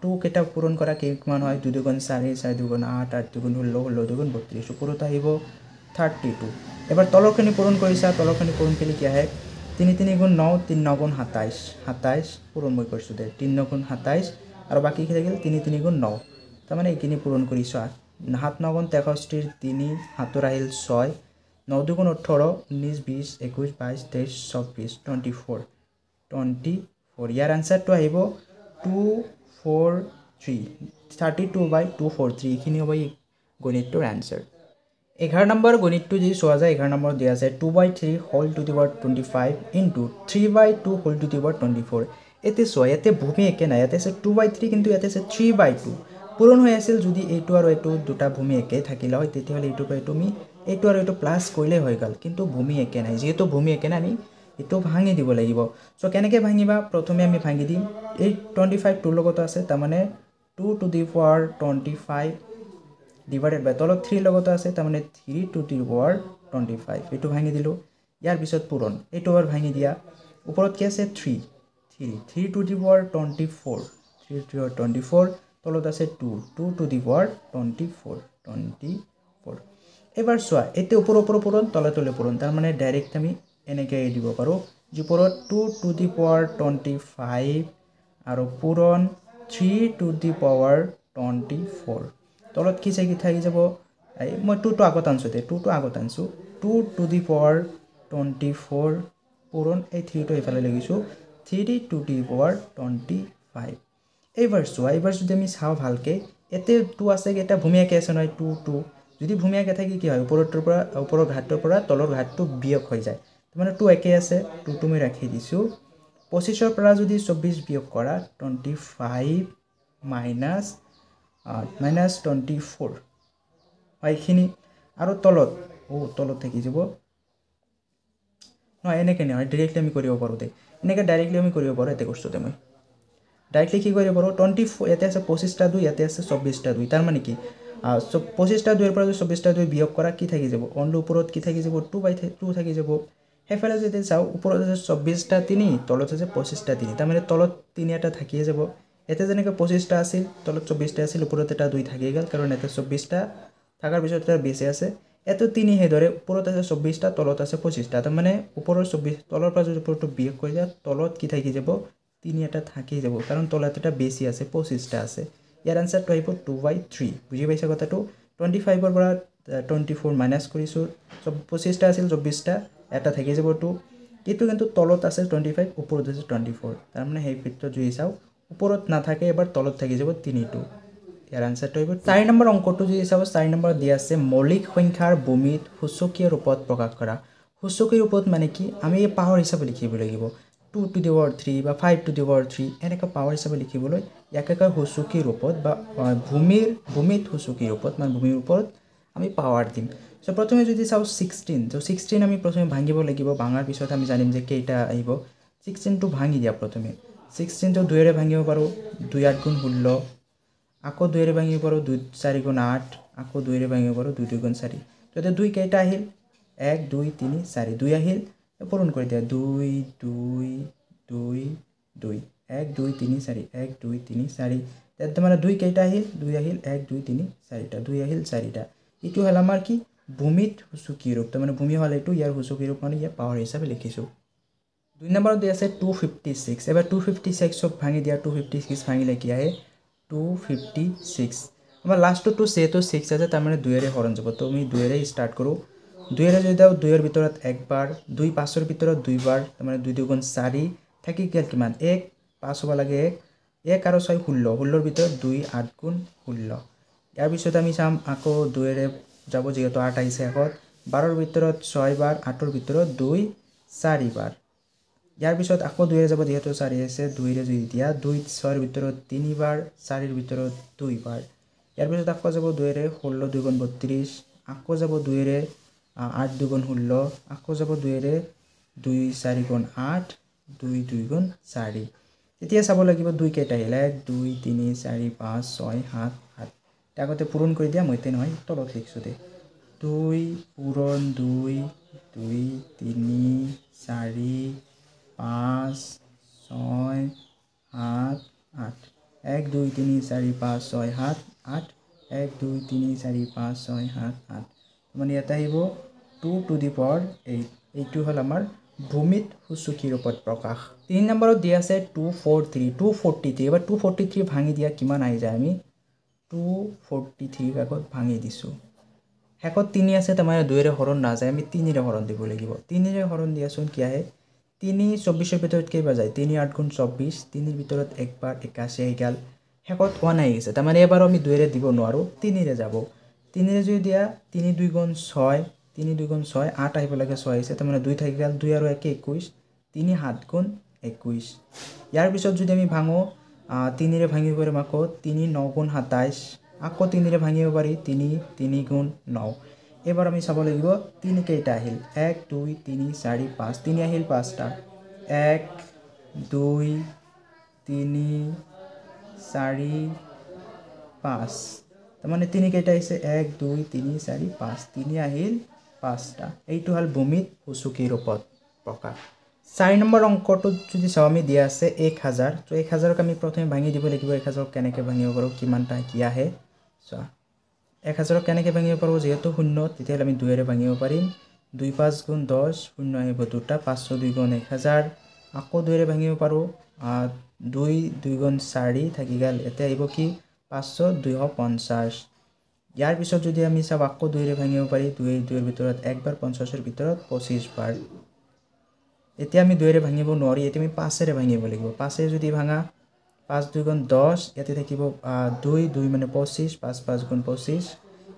2 কেইটা পূৰণ কৰা কিমান হয় 2 2 4 4 2 8 8 2 16 16 2 32 ওপৰত আহিব 32 এবাৰ তলৰখিনি পূৰণ কৰিছা তলৰখিনি পূৰণ কৰিলে কি আহে 3 3 গুণ 9 3 9 গুণ 27 27 পূৰণ মই কৰিছো দে 3 9 গুণ 27 আৰু বাকি কি থাকিল 3 3 গুণ 9 তাৰ মানে এইখিনি পূৰণ কৰিছো 7 9 গুণ 63 3 হাতৰ আহিল 6 9 2 গুণ 18 19 20 21 22 23 24 24 24 ইয়াৰ আনসাৰটো আহিব 243 32/243 এইখিনি হ'ব গণিতটোৰ আনসাৰ 11 নম্বৰ গণিতটো যদি চোৱা যায় 11 নম্বৰ দিয়া আছে 2/3 whole to the power 25 into 3/2 whole to the power 24 এতে চোৱা ইয়াতে ভূমি একে নাই ইয়াতে আছে 2/3 কিন্তু ইয়াতে আছে 3/2 পূৰণ হৈ আছিল যদি এইটো আৰু এইটো দুটা ভূমি একে থাকিলে হয় তেতিয়া হলে এইটো পাই তুমি এইটো আৰু এইটো প্লাস কৰিলে হৈ গল কিন্তু ভূমি একে নাই যেহেতু ভূমি একে নাই আমি এটো ভাঙি দিব লাগিব সো কেনেকৈ ভাঙিবা প্ৰথমে আমি ভাঙি দিম এই 25 টু লগত আছে তাৰ মানে 2 টু দি পাৱাৰ 25 ডিভাইডেড বাই তলত 3 লগত আছে তাৰ মানে 3 টু দি পাৱাৰ 25 এটো ভাঙি দিলো ইয়াৰ পিছত পূৰণ এটো আৰু ভাঙি দিয়া ওপৰত কি আছে 3 to the power 24 3 to the power 24 তলত আছে 2 টু দি পাৱাৰ 24 এবাৰ চোৱা এতে ওপৰ পূৰণ তলে তলে পূৰণ তাৰ মানে ডাইৰেক্ট আমি এনেকৈ দিব পাৰো যে ওপৰত 2 টু দি পাৱাৰ 25 আৰু পূৰণ 3 টু দি পাৱাৰ 24 তলত কি থাকি যাব এই মই 2 টো আগত আনছো দে 2 টো আগত আনছো 2 টু দি পাৱাৰ 24 পূৰণ এই 3 টো এফালে লাগিছো 3 টু দি পাৱাৰ 25 এইবাৰ চোৱা এইবাৰ যদি আমি চাও ভালকে এতে 2 আছে এটা ভূমিয়াকে আছে নহয় 2 2 যদি ভূমিয়াকে থাকি কি হয় ওপৰতৰ পৰা ওপৰৰ ঘাটৰ পৰা তলৰ ঘাটটো বিয়োগ হৈ যায় মানে 2 একে আছে 2 টো মই ৰাখি দিছো 25 ৰ পৰা যদি 24 বিয়োগ কৰা 25 মাইনাস 24 এইখিনি আৰু তলত থাকি যাব নহয় এনেকৈ নহয় ডাইৰেক্টলি আমি কৰিব পাৰো দে এনেকৈ ডাইৰেক্টলি আমি কৰিব পাৰো এতে কৰছো দে মই ডাইৰেক্টলি কি কৰিব পাৰো 24 ইয়াতে আছে 25 টা 2 ইয়াতে আছে 24 টা 2 তাৰ মানে কি 25 টা 2 ৰ পৰা 24 টা 2 বিয়োগ কৰা কি থাকি যাব অনলি ওপৰত কি থাকি যাব 2/2 থাকি যাব হেফালে যদি চাও ওপৰত আছে 24 টা 3 তলত আছে 25 টা 3 তাৰ মানে তলত 3 এটা থাকি যাব এতে যেনেকৈ 25 টা আছিল তলত 24 টা আছিল ওপৰত এটা 2 থাকি গল কাৰণ এতে 24 টা থাকাৰ পিছত এটা বেছি আছে এটো 3 হে ধৰে ওপৰত আছে 24 টা তলত আছে 25 টা তাৰ মানে ওপৰৰ 24 তলৰ পৰা যদি ওপৰটো বিয়োগ কৰি যা তলত কি থাকি যাব 3 এটা থাকি যাব কাৰণ তলত এটা বেছি আছে 25 টা আছে ইয়াৰ আনসাৰটো আহিব 2/3 বুজি পাইছা কথাটো 25 ৰ পৰা 24 মাইনাস কৰিছো 25 টা আছিল 24 টা এটা থাকি যাব 2 কিন্তু তলত আছে 25 ওপৰত আছে 24 তাৰ মানে হেই ফিটটো জুই চাও ওপৰত না থাকে এবাৰ তলত থাকি যাব 3 টো ইয়াৰ আনসাৰটো হ'ব 4 নম্বৰ অংকটো যদি চাও 4 নম্বৰ দিয়া আছে মৌলিক সংখ্যাৰ ভূমিত সূচকীয় ৰূপত প্ৰকাশ কৰা সূচকীয় ৰূপত মানে কি আমি এই পাৱাৰ হিচাপে লিখিব লাগিব 2 টু দি পাৱাৰ 3 বা 5 টু দি পাৱাৰ 3 এনেকা পাৱাৰ হিচাপে লিখিবলৈ ইয়াকে কয় সূচকীয় ৰূপত বা ভূমিত সূচকীয় ৰূপত মানে ভূমিৰ ওপৰত আমি পাৱাৰ দিম সো প্ৰথমে যদি চাওঁ 16 তো 16 আমি প্ৰথমে ভাঙিব লাগিব ভাঙাৰ পিছত আমি জানিম যে কেইটা আহিব 16 টো ভাঙি দিয়া প্ৰথমে 16 টো 2 এৰে ভাঙিব পাৰোঁ 2 8 গুণ 16 আকৌ 2 এৰে ভাঙিব পাৰোঁ 2 4 গুণ 8 আকৌ 2 এৰে ভাঙিব পাৰোঁ 2 2 গুণ 4 তো এতিয়া 2 কেইটা আহিল 1 2 3 4 2 আহিল পূৰণ কৰি দিয়া 2 2 2 2 1 2 3 4 1 2 3 4 তেতিয়া মানে 2 কেইটা আহিল 2 আহিল 1 2 3 4টা 2 আহিল 4টা এইটো হ'ল আমাৰ কি ভূমিত সূচকী ৰূপ তাৰ মানে ভূমি হ'ল এইটো ইয়াৰ সূচকী ৰূপ মানে ইয়াৰ পাৱাৰ হিচাপে লিখিছোঁ 2 নম্বৰত দিয়া আছে 256 এবাৰ 256 ক ভাঙি দিয়া 256 ভাঙিলে কি আহে 256 আমাৰ লাষ্টটো যেহেতু 6 আছে তাৰ মানে 2 এৰে হৰণ যাব তো আমি 2 এৰে ষ্টাৰ্ট কৰোঁ 2 এৰে যদি দাও 2 এৰ ভিতৰত একবাৰ 2 5 এৰ ভিতৰত দুইবাৰ তাৰ মানে 2 2 গুণ 4 থাকি গেল কিমান 1 5 হ'ব লাগে 1 আৰু 6 16 16 ৰ ভিতৰত 2 8 গুণ 16 ইয়াৰ পিছত আমি চাম আকৌ 2 এৰে যাব যেহেতু 8 আহিছে আগত 12 ৰ ভিতৰত 6 বাৰ 8 ৰ ভিতৰত 2 4 বাৰ ইয়াৰ পিছত আকৌ 2 এৰে যাব যেহেতু 4 আছে 2 এৰে যদি দিয়া 2 6 ৰ ভিতৰত 3 বাৰ 4 ৰ ভিতৰত 2 বাৰ ইয়াৰ পিছত আকৌ যাব 2 এৰে 16 2 গুণ 32 আকৌ যাব 2 এৰে 8 2 গুণ 16 আকৌ যাব 2 এৰে 2 4 গুণ 8 2 2 গুণ 4 এতিয়া চাব লাগিব 2 কেইটা আহিল 1 2 3 4 5 6 7 8 আগতে পূৰণ কৰি দিয়া মই এতিয়া নহয় তলত লিখিছোঁ দে 2 পূৰণ 2 2 3 4 5 6 7 8 1 2 3 4 5 6 7 8 1 2 3 4 5 6 7 8 মানে ইয়াতে আহিব 2 টু দি পাৱাৰ 8 এইটো হ'ল আমাৰ ভূমিত সূচকী ৰূপত প্ৰকাশ 3 নম্বৰত দিয়া আছে 243 এবাৰ 243 ভাঙি দিয়া কিমান আহি যায় আমি 243 আগত ভাঙি দিছোঁ শেষত 3 আছে তাৰমানে 2 এৰে হৰণ নাযায় আমি 3 এৰে হৰণ দিব লাগিব 3 এৰে হৰণ দিয়াচোন কি আহে 3 24 ৰ ভিতৰত কেইবাৰ যায় 3 8 গুণ 24 3 ৰ ভিতৰত একবাৰ 81 আহি গ'ল শেষত 1 আহি গৈছে তাৰমানে এবাৰ আমি 2 এৰে দিব নোৱাৰোঁ 3 এৰে যাব 3 এৰে যদি দিয়া 3 2 গুণ 6 3 2 গুণ 6 8 আহিব লাগে 6 আহিছে তাৰমানে 2 থাকি গ'ল 2 আৰু 1 21 3 7 গুণ 21 ইয়াৰ পিছত যদি আমি ভাঙো 3 এৰে ভাঙিব পাৰিম আকৌ 3 9 গুণ 27 আকৌ 3 এৰে ভাঙিব পাৰি 3 3 গুণ 9 এবাৰ আমি চাব লাগিব 3 কেইটা আহিল 1 2 3 4 5 3 আহিল 5টা 1 2 3 4 5 তাৰমানে 3 কেইটা আহিছে 1 2 3 4 5 3 আহিল 5টা এইটো হ'ল ভূমিত সূচকী ৰূপত প্ৰকাশ 4 নম্বৰ অংকটোত যদি চাওঁ আমি দিয়া আছে 1000 তো 1000ক আমি প্ৰথমে ভাঙি দিব লাগিব 1000ক কেনেকৈ ভাঙিব পাৰোঁ কিমানটা কি আহে চোৱা 1000ক কেনেকৈ ভাঙিব পাৰোঁ যেহেতু শূন্য তেতিয়াহ'লে আমি 2 এৰে ভাঙিব পাৰিম 2 5 গুণ 10 শূন্য আহিব 2টা 502 গুণ 1000 আকৌ 2 এৰে ভাঙিব পাৰোঁ 2 2 গুণ 4 থাকি গ'ল এতিয়া আহিব কি 500 250 ইয়াৰ পিছত যদি আমি চাওঁ আকৌ 2 এৰে ভাঙিব পাৰি 2 এৰ ভিতৰত একবাৰ 50 ৰ ভিতৰত 25 বাৰ এতিয়া আমি 2 এৰে ভাঙিব নোৱাৰি এতিয়া আমি 5 এৰে ভাঙিব লাগিব 5 এৰে যদি ভাঙা 5 2 গুণ 10 ইয়াতে থাকিব 2 2 মানে 25 5 5 গুণ 25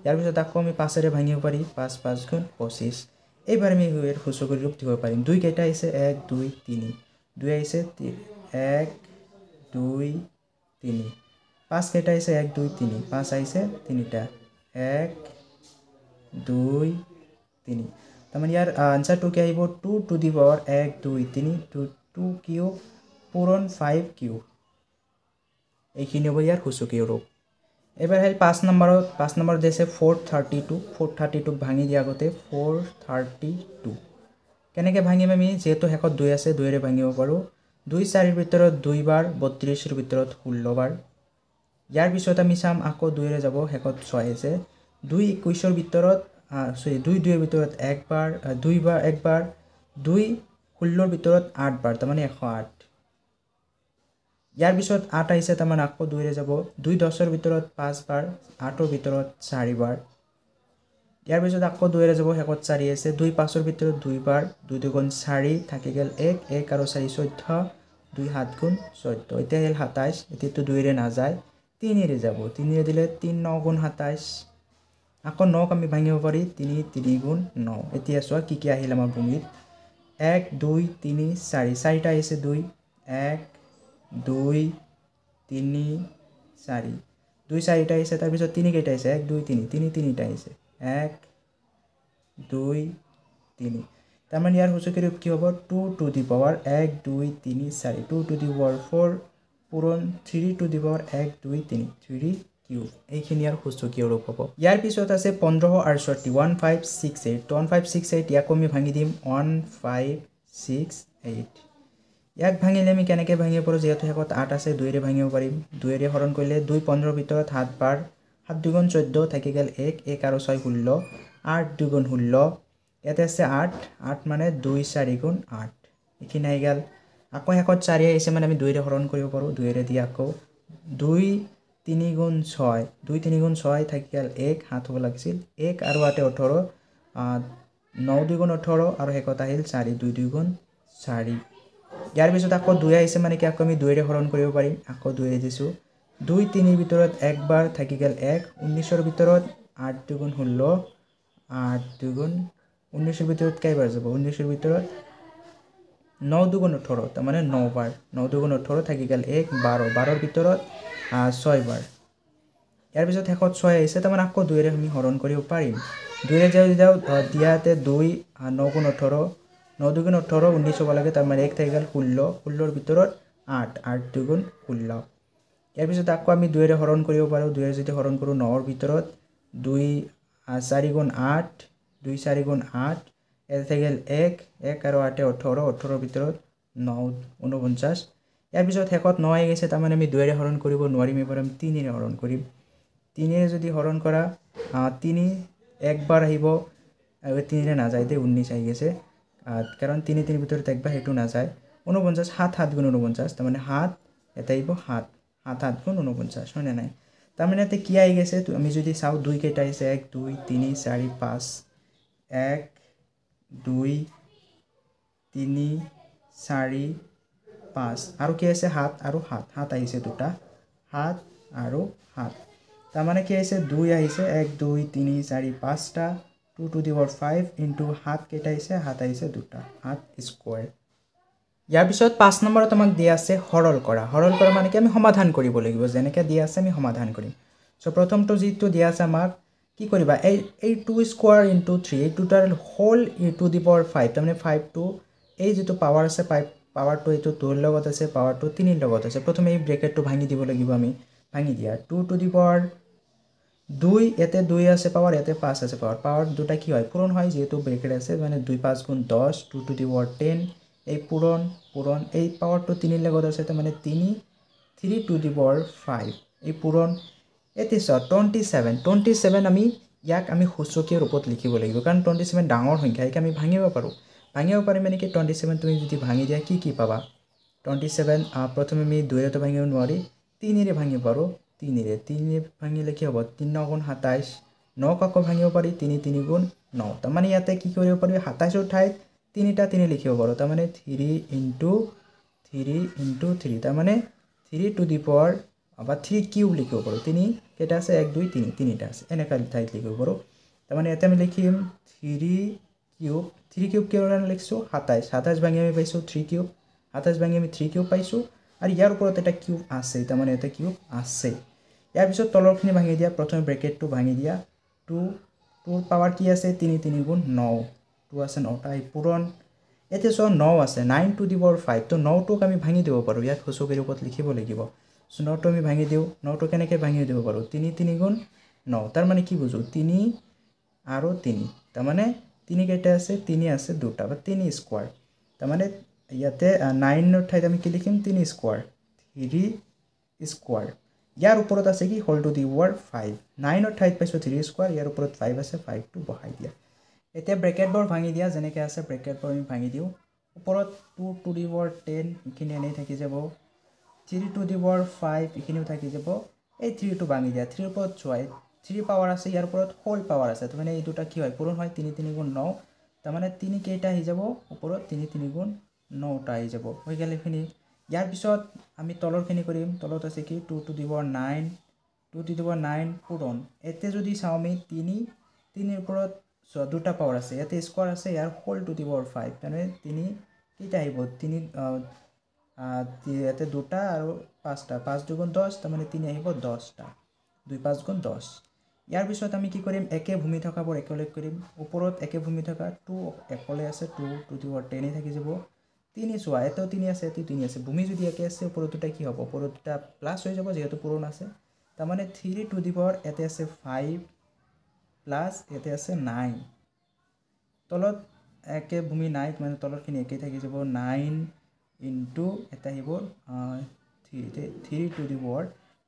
ইয়াৰ পিছত আকৌ আমি 5 এৰে ভাঙিব পাৰি 5 5 গুণ 25 এইবাৰ আমি ইয়াৰ সূচকী ৰূপ দিব পাৰিম 2 কেইটা আহিছে 1 2 3 2 আহিছে 1 2 3 5 কেইটা আহিছে 1 2 3 5 আহিছে 3টা 1 2 3 তাৰমানে ইয়াৰ আনসাৰটো কি আহিব 2 টু দি পাৱাৰ 1 2 3 2 কিউব পূৰণ 5 কিউব এইখিনি হ'ব ইয়াৰ সূচকী ৰূপ এবাৰ আহিল 5 নম্বৰত দিছে 432 ভাঙি দিয়া আগতে 432 কেনেকৈ ভাঙিম আমি যেহেতু শেষত 2 আছে 2 এৰে ভাঙিব পাৰোঁ 2 4 ৰ ভিতৰত 2 বাৰ 32 ৰ ভিতৰত 16 বাৰ ইয়াৰ পিছত আমি চাম আকৌ 2 এৰে যাব শেষত 6 আছে 2 21 ৰ ভিতৰত 2 2 ৰ ভিতৰত একবাৰ 2 বাৰ একবাৰ 2 16 ৰ ভিতৰত 8 বাৰ তাৰমানে 108 ইয়াৰ পিছত 8 আহিছে তাৰমানে আকৌ 2 এৰে যাব 2 10 ৰ ভিতৰত 5 বাৰ 8 ৰ ভিতৰত 4 বাৰ ইয়াৰ পিছত আকৌ 2 এৰে যাব শেষত 4 আছে 2 5 ৰ ভিতৰত 2 বাৰ 2 2 গুণ 4 থাকি গ'ল 1 1 আৰু 4 14 2 7 গুণ 14 এতিয়া আহিল 27 এতিয়াতো 2 এৰে নাযায় 3 এৰে যাব 3 এৰে দিলে 3 9 গুণ 27 আকৌ 9ক আমি ভাঙিব পাৰি 3 3 গুণ 9 এতিয়া চোৱা কি কি আহিল আমাৰ ভূমিত 1 2 3 4 4টা আহিছে 2 1 2 3 4 2 4টা আহিছে তাৰপিছত 3 কেইটা আহিছে 1 2 3 3 3টা আহিছে 1 2 3 তাৰমানে ইয়াৰ সূচকীয় ৰূপ কি হ'ব 2 to the power 1 2 3 4 2 to the power 4 পূৰণ 3 টু দি পাৱাৰ 1 2 3 3 কিউব এইখিনি ইয়াৰ সূচকীয় ৰূপ হ'ব ইয়াৰ পিছত আছে 1568 1568 1568 ইয়াক আমি ভাঙি দিম 1568 ইয়াক ভাঙিলে আমি কেনেকৈ ভাঙিব পাৰোঁ যেহেতু শেষত 8 আছে 2 ৰে ভাঙিব পাৰিম 2 ৰে হৰণ কৰিলে 2 15 ভিতৰত 7 বাৰ 7 2 14 থাকি গেল 1 1 আৰু 6 16 8 2 16 ইয়াতে আছে 8 8 মানে 2 4 8 এইখিনি আহি গেল আকৌ শেষত 4 আহিছে মানে আমি 2 ৰে হৰণ কৰিব পাৰোঁ 2 ৰে দি আকৌ 2 3 6 2 3 6 থাকি গেল 1 7 হ'ব লাগিছিল 1 আৰু 8 18 9 2 18 আৰু শেষত আহিল 4 2 2 4 ইয়াৰ পিছত আকৌ 2 আহিছে মানে কি আকৌ আমি 2 ৰে হৰণ কৰিব পাৰিম আকৌ 2 ৰে দিছোঁ 2 3 ভিতৰত একবাৰ থাকি গেল 1 19 ৰ ভিতৰত 8 2 16 8 2 19 ৰ ভিতৰত কেইবাৰ যাব 19 ৰ ভিতৰত 9 2 18 তাৰমানে 9 বাৰ 9 2 18 থাকি গেল 1 12 12 ৰ ভিতৰত 6 বাৰ ইয়াৰ পিছত শেষত 6 আহিছে তাৰমানে আকৌ 2 ৰে আমি হৰণ কৰিব পাৰিম 2 ৰে যাওঁ দিয়াতে 2 9 18 9 2 18 19 হ'ব লাগে তাৰমানে 1 থাকি গেল 16 16 ৰ ভিতৰত 8 8 2 16 ইয়াৰ পিছত আকৌ আমি 2 ৰে হৰণ কৰিব পাৰোঁ 2 ৰে যদি হৰণ কৰোঁ 9 ৰ ভিতৰত 2 4 8 2 4 8 ইয়াতে থাকি গেল 1 1 আৰু 8 18 18 ৰ ভিতৰত 9 49 ইয়াৰ পিছত শেষত 9 আহি গৈছে তাৰমানে আমি 2 ৰে হৰণ কৰিব নোৱাৰিম এবাৰ আমি 3 ৰে হৰণ কৰিম 3 ৰে যদি হৰণ কৰা 3 একবাৰ আহিব আৰু 3 ৰে নাযায় দে 19 আহি গৈছে কাৰণ 3 3 ভিতৰত একবাৰ হেতু নাযায় 49 7 7 49 তাৰমানে 7 এটা আহিব 7 7 7 49 হয় না নাই তাৰমানে এতে কি আহি গৈছে আমি যদি চাওঁ 2 কেইটা আহিছে 1 2 3 4 5 1 2 3 4 5 আৰু কি আছে 7 আৰু 7 7 আহিছে দুটা 7 আৰু 7 তাৰমানে কি আহিছে 2 আহিছে 1 2 3 4 5টা 2 টু দি পাৱাৰ 5 ইনটু 7 কেইটা আহিছে 7 আহিছে দুটা 7 স্কয়াৰ ইয়াৰ পিছত 5 নম্বৰত আমাক দিয়া আছে হৰল কৰা মানে কি আমি সমাধান কৰিব লাগিব যেনেকৈ দিয়া আছে আমি সমাধান কৰিম সো প্ৰথমটো যেটো দিয়া আছে আমাক কি কৰিবা এই 2 স্কয়াৰ ইনটু 3 এই দুটাৰ হোল টু দি পাৱাৰ 5 তাৰমানে 5 টু এই যেটো পাৱাৰ আছে পাৱাৰটো এইটো 2 ৰ লগত আছে পাৱাৰটো 3 ৰ লগত আছে প্ৰথমে এই ব্ৰেকেটটো ভাঙি দিব লাগিব আমি ভাঙি দিয়া 2 টু দি পাৱাৰ 2 এতে 2 আছে পাৱাৰ এতে 5 আছে পাৱাৰ দুটা কি হয় পূৰণ হয় যেহেতু ব্ৰেকেট আছে মানে 2 5 গুণ 10 2 টু দি পাৱাৰ 10 এই পূৰণ এই পাৱাৰটো 3 ৰ লগত আছে তাৰ মানে 3 টু দি পাৱাৰ 5 এই পূৰণ এতে 27 আমি ইয়াক আমি সূচকীয় ৰূপত লিখিব লাগিব কাৰণ 27 ডাঙৰ সংখ্যা একে আমি ভাঙিব পাৰো মানে কি 27 তুমি যদি ভাঙি দিয়া কি পাবা 27 প্ৰথমে আমি 2 ৰে তো ভাঙিব নোৱাৰি 3 ৰে ভাঙিব পাৰো 3 ৰে ভাঙিলে কি হ'ব 3 9 গুণ 27 9 কাকো ভাঙিব পাৰি 3 3 গুণ 9 তাৰমানে ইয়াতে কি কৰিব পাৰি 27 ৰ ঠাইত 3টা 3 লিখিব পাৰো তাৰমানে 3 ইনটু 3 তাৰমানে 3 টু দি পাৱাৰ বা 3 কিউব লিখিব পাৰো 3 কেইটা আছে 1 2 3 তিনিটা আছে এনেকা ঠাইত লিখিব পাৰো তাৰমানে ইয়াতে আমি লিখিম 3 কিউব কিয় লিখছো 27 ভাঙি আমি পাইছো 3 কিউব 27 ভাঙি আমি 3 কিউব পাইছো আৰু ইয়াৰ ওপৰত এটা কিউব আছে তাৰমানে এটা কিউব আছে ইয়াৰ পিছত তলৰখিনি ভাঙি দিয়া প্ৰথমে ব্ৰেকেটটো ভাঙি দিয়া 2 পাৱাৰ কি আছে 3 3 গুণ 9 2 আছে 9টা এই পূৰণ এতে সো 9 আছে 9 টু দি পাৱাৰ 5 তো 9 টোক আমি ভাঙি দিব পাৰো ইয়াক সূচকীৰ ৰূপত লিখিব লাগিব সো 9 টো আমি ভাঙি দিও 9 টো কেনেকৈ ভাঙি দিব পাৰো 3 3 গুণ 9 তাৰ মানে কি বুঝো 3 আৰু 3 তাৰ মানে 3 কেইটা আছে 3 আছে দুটা বা 3 স্কয়াৰ তাৰ মানে ইয়াতে 9 ৰ ঠাইত আমি কি লিখিম 3 স্কয়াৰ 3 স্কয়াৰ ইয়াৰ ওপৰত আছে কি হোল টু দি পাৱাৰ 5 9 ৰ ঠাইত পাইছো 3 স্কয়াৰ ইয়াৰ ওপৰত 5 আছে 5 টো বহাই দিয়া এতিয়া ব্ৰেকেটবোৰ ভাঙি দিয়া যেনেকৈ আছে ব্ৰেকেটবোৰ আমি ভাঙি দিও ওপৰত 2 টু দি পাৱাৰ 10 ইখিনি এনে থাকি যাব 3 টু দি পাৱাৰ 5 ইখিনিও থাকি যাব এই 3 টো ভাঙি দিয়া 3 ৰ ওপৰত 3 পাৱাৰ আছে ইয়াৰ ওপৰত হোল পাৱাৰ আছে তো মানে এই দুটা কি হয় পূৰণ হয় 3 3 গুণ 9 তাৰ মানে 3 কেইটা আহি যাব ওপৰত 3 3 গুণ 9টা আহি যাব হৈ গেল এখিনি ইয়াৰ পিছত আমি তলৰখিনি কৰিম তলত আছে কি 2 to the power 9 2 to the power 9 পূৰণ এতে যদি চাও আমি 3 ৰ ওপৰত দুটা পাৱাৰ আছে ইয়াতে স্কয়াৰ আছে ইয়াৰ হোল টু দি পাৱাৰ 5 মানে 3 কেইটা আহিব 3 ইয়াতে দুটা আৰু 5টা 5 2 গুণ 10 তাৰ মানে 3 আহিব 10টা 2 5 গুণ 10 ইয়াৰ পিছত আমি কি কৰিম একে ভূমি থকাবোৰ একেলগ কৰিম ওপৰত একে ভূমি থকা 2 একলে আছে 2 টু দি পাৱাৰ 10 থাকি যাব 3 চোৱা এটো 3 আছে এটো 3 আছে ভূমি যদি একে আছে ওপৰত দুটা কি হ'ব ওপৰত দুটা প্লাস হৈ যাব যেহেতু পূৰণ আছে তাৰ মানে 3 টু দি পাৱাৰ এতে আছে 5 প্লাস এতে আছে 9 তলত একে ভূমি নাই মানে তলৰখিনি একে থাকি যাব 9 ইনটু এটা আহিব 3 টু দি পাৱাৰ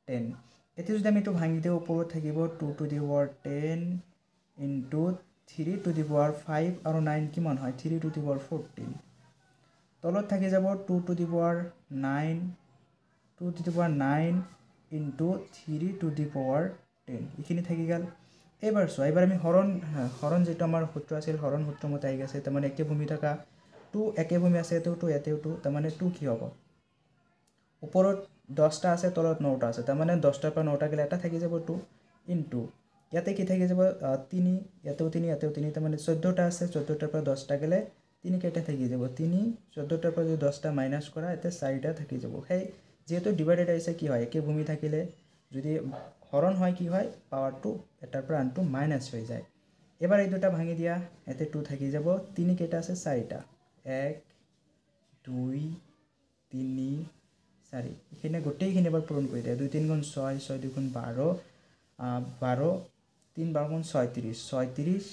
10 এতে যদি আমি এটো ভাঙি দিও ওপৰত থাকিব 2 to the power 10 into 3 to the power 5 আৰু 9 কিমান হয় 3 টু দি পাৱাৰ 14 তলত থাকি যাব 2 to the power 9 2 to the power 9 into 3 to the power 10 ইখিনি থাকি গেল এবাৰ সো এবাৰ আমি হৰণ যেটো আমাৰ সূত্ৰ আছিল হৰণ সূত্ৰ মতে আই গেছে তাৰমানে একে ভূমি থকা 2 একে ভূমি আছে এটো 2 এতেও 2 তাৰমানে 2 কি হ'ব ওপৰত 10টা আছে তলত 9টা আছে তাৰমানে 10টাৰ পৰা 9টা গেলে এটা থাকি যাব 2 ইনটু ইয়াতে কি থাকি যাব 3 ইয়াতেও 3 ইয়াতেও 3 তাৰমানে 14টা আছে 14টাৰ পৰা 10টা গেলে 3 কেইটা থাকি যাব 3 14টাৰ পৰা যদি 10টা মাইনাস কৰা এতে 4টা থাকি যাব সেই যেহেতু ডিভাইডেড আছে কি হয় একে ভূমি থাকিলে যদি হৰণ হয় কি হয় পাওয়াৰটো এটাৰ পৰা আনটো মাইনাস হৈ যায় এবাৰ এই দুটা ভাঙি দিয়া এতে 2 থাকি যাব 3 কেইটা আছে 4টা 1 2 3 4 এখানে গোটেইখিনি এবাৰ পূৰণ কৰি দিয়া 2 3 গুণ 6 6 2 গুণ 12 12 3 12 গুণ 36 36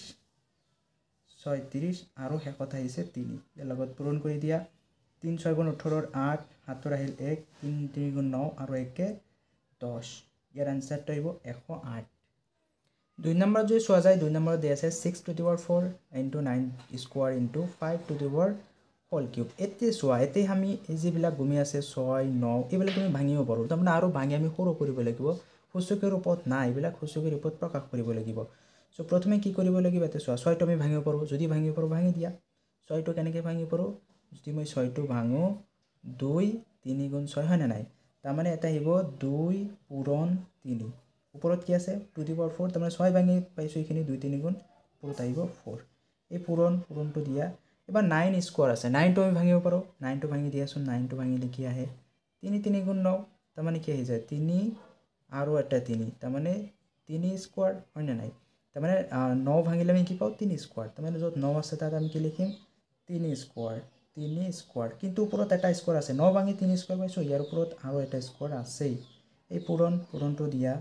36 আৰু শেষত আহিছে 3 এৰ লগত পূৰণ কৰি দিয়া 3 6 গুণ 18 8 7 আহিল 1 3 3 গুণ 9 আৰু 1 10 ইয়াৰ আনসাৰটো আহিব 108 2 নম্বৰ যদি চোৱা যায় 2 নম্বৰ দি আছে 6 to the power 4 into 9 square into 5 to the power whole cube এতে চোৱা এতে আমি এই যিবিলাক ভূমি আছে 6 9 এইবিলাক আমি ভাঙিব পাৰো তাৰমানে আৰু ভাঙি আমি সৰু কৰিব লাগিব সূচকৰ ৰূপত নাই এইবিলাক সূচকৰ ৰূপত প্ৰকাশ কৰিব লাগিব সো প্ৰথমে কি কৰিব লাগিব এতে চোৱা 6 টো আমি ভাঙিব পাৰো যদি ভাঙিব পাৰো ভাঙি দিয়া 6 টো কেনেকৈ ভাঙিব পাৰো যদি মই 6 টো ভাঙো 2 3 গুণ 6 হয় না নাই তাৰমানে এটা আহিব 2 পূৰণ 3 ওপৰত কি আছে 2 দি পাৱাৰ 4 তাৰমানে 6 ভাঙি পাইছো এখিনি 2 3 গুণ ওপৰত আহিব 4 এই পূৰণটো দিয়া এবাৰ 9 স্কয়াৰ আছে 9 টো আমি ভাঙিব পাৰো 9 টো ভাঙি দিয়াছোন 9 টো ভাঙিলে কি আহে 3 3 গুণ 9 তাৰমানে কি আহি যায় 3 আৰু এটা 3 তাৰমানে 3 স্কয়াৰ হয় না নাই তাৰমানে 9 ভাঙিলে আমি কি পাও 3 স্কয়াৰ তাৰমানে যত 9 আছে তাত আমি কি লিখিম 3 স্কয়াৰ কিন্তু ওপৰত এটা স্কয়াৰ আছে 9 ভাঙি 3 স্কয়াৰ পাইছো ইয়াৰ ওপৰত আৰু এটা স্কয়াৰ আছে এই পূৰণটো দিয়া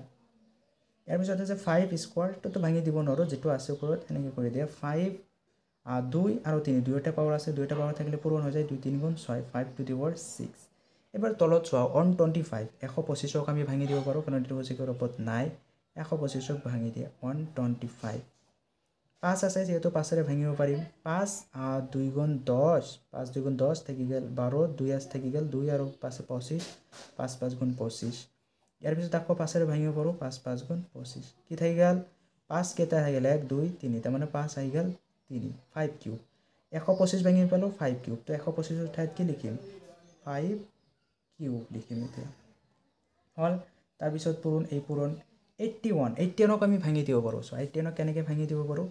ইয়াৰ পিছত আছে 5 স্কয়াৰ তো ভাঙি দিব নৰো যেটো আছে ওপৰত এনেকৈ কৰি দিয়া 5 2 আৰু 3 দুইটা পাৱাৰ আছে দুইটা পাৱাৰ থাকিলে পূৰণ হৈ যায় 2 3 গুণ 6 5 টু দি পাৱাৰ 6 এবাৰ তলত চোৱা 125 125ক আমি ভাঙি দিব পাৰো কাৰণ এটো সূচকৰ ৰূপত নাই 125ক ভাঙি দিয়া 125 5 আছে যেহেতু 5 ৰে ভাঙিব পাৰিম 5 2 গুণ 10 5 2 গুণ 10 থাকি গেল 12 2 আছে থাকি গেল 2 আৰু 5 25 5 5 গুণ 25 ইয়াৰ পিছত আকৌ 5 ৰে ভাঙিব পাৰো 5 5 গুণ 25 কি থাকি গেল 5 কেটা থাকি গেল 1 2 3 তাৰ মানে 5 আহি গেল 3 5 কিউব 125 ভাঙি পালো 5 কিউব তো 125 ৰ ঠাইত কি লিখিম 5 কিউব লিখিম এতিয়া হল তাৰ পিছত পূৰণ এই পূৰণ 81ক আমি ভাঙি দিব পাৰো সো 81ক কেনেকৈ ভাঙি দিব পাৰো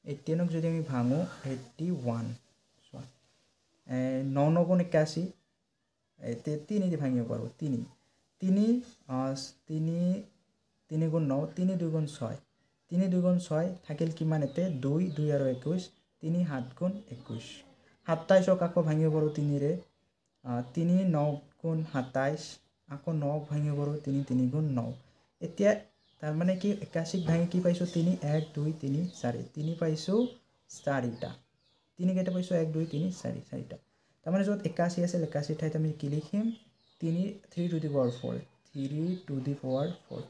81ক যদি আমি ভাঙো 81 সো 9 9 গুণ 81 এতে 3 দি ভাঙিব পাৰো 3 3 3 গুণ 9 3 2 গুণ 6 3 2 গুণ 6 থাকিল কিমান এতে 2 2 আৰু 21 3 7 গুণ 21 27ক আকৌ ভাঙিব পাৰো 3 ৰে 3 9 গুণ 27 আকৌ 9 ভাঙিব পাৰো 3 3 গুণ 9 এতিয়া তাৰ মানে কি 81ক ভাঙি কি পাইছো 3 1 2 3 4 3 পাইছো 4টা 3 কেইটা পাইছো 1 2 3 4 4টা তাৰ মানে যত 81 আছে 81 ঠাইত আমি কি লিখিম 3 to the power 4 3 to the power 4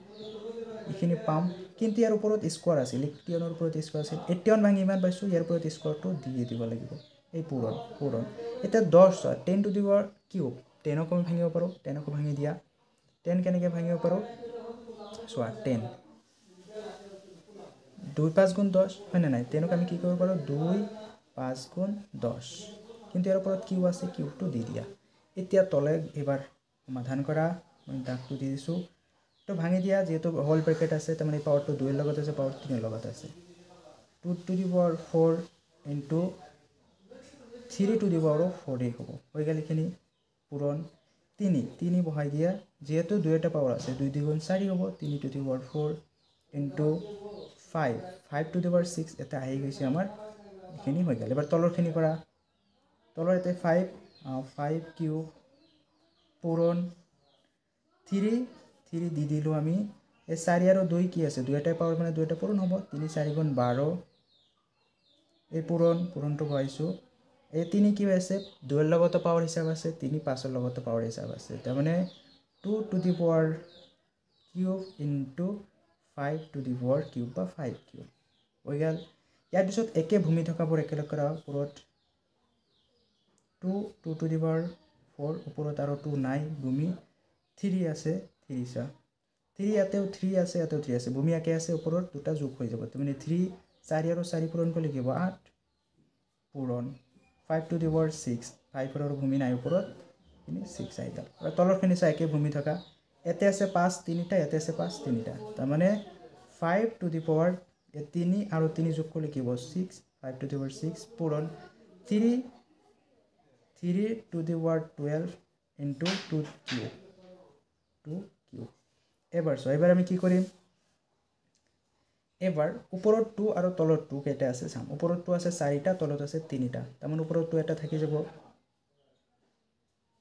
এখিনি পাম কিন্তু ইয়াৰ ওপৰত স্কয়াৰ আছে 81ৰ ওপৰত স্কয়াৰ আছে 81 ভাঙি ইমান পাইছো ইয়াৰ ওপৰত স্কয়াৰটো দি দিব লাগিব এই পূৰণ এটা 10 10 টু দি পাৱাৰ কিউব 10ক আমি ভাঙিব পাৰো 10ক ভাঙি দিয়া 10 কেনেকৈ ভাঙিব পাৰো চোৱা 10 2 5 গুণ 10 হয় না নাই 10ক আমি কি কৰিব পাৰো 2 5 গুণ 10 কিন্তু ইয়াৰ ওপৰত কিউব আছে কিউবটো দি দিয়া এতিয়া তলে এবাৰ সমাধান কৰা মই দাগটো দি দিছো তো ভাঙি দিয়া যেহেতু হোল ব্ৰেকেট আছে তাৰমানে পাৱাৰটো 2 এৰ লগত আছে পাৱাৰ 3 এৰ লগত আছে 2 to the power 4 into 3 to the power 4 হ'ব হৈ গেল এখিনি পূৰণ 3 বহাই দিয়া যেহেতু 2টা পাৱাৰ আছে 2 2 গুণ 4 হ'ব 3 to the power 4 into 5 to the power 6 এটা আহি গৈছে আমাৰ এইখিনি হৈ গ'ল এবাৰ তলৰখিনি কৰা তলৰ এতে 5 কিউব পূৰণ 3 দি দিলোঁ আমি এই 4 আৰু 2 কি আছে দুইটাই পাৱাৰ মানে দুইটা পূৰণ হ'ব 3 4 গুণ 12 এই পূৰণটো পাইছোঁ এই 3 কি আছে 2 এৰ লগতো পাৱাৰ হিচাপ আছে 3 5 এৰ লগতো পাৱাৰ হিচাপ আছে তাৰ মানে 2 to the power cube into 5 to the power cube বা 5 কিউব হৈ গ'ল ইয়াৰ পিছত একে ভূমি থকাবোৰ একেলগ কৰা ওপৰত 2 টু দি পাৱাৰ 4 ওপৰত আৰু 2 নাই ভূমি 3 আছে 3 চা 3 ইয়াতেও 3 আছে ইয়াতেও 3 আছে ভূমি একে আছে ওপৰত দুটা যোগ হৈ যাব মানে 3 4 আৰু 4 পূৰণ কৰি লিখিব 8 পূৰণ 5 টু দি পাৱাৰ 6 5 আৰু ভূমি নাই ওপৰত ইনি 6 আহি গ'ল আৰু তলৰখিনি চা একে ভূমি থকা এতে আছে 5 তিনিটা এতে আছে 5 তিনিটা তাৰ মানে 5 টু দি পাৱাৰ 3 আৰু 3 যোগ কৰি লিখিব 6 5 টু দি পাৱাৰ 6 পূৰণ 3 to the power 12 into 2 cube এবাৰ আমি কি কৰিম এবাৰ ওপৰত 2 আৰু তলত 2 কেইটা আছে চাম ওপৰত 2 আছে 4টা তলত আছে 3টা তাৰমানে ওপৰত 2 এটা থাকি যাব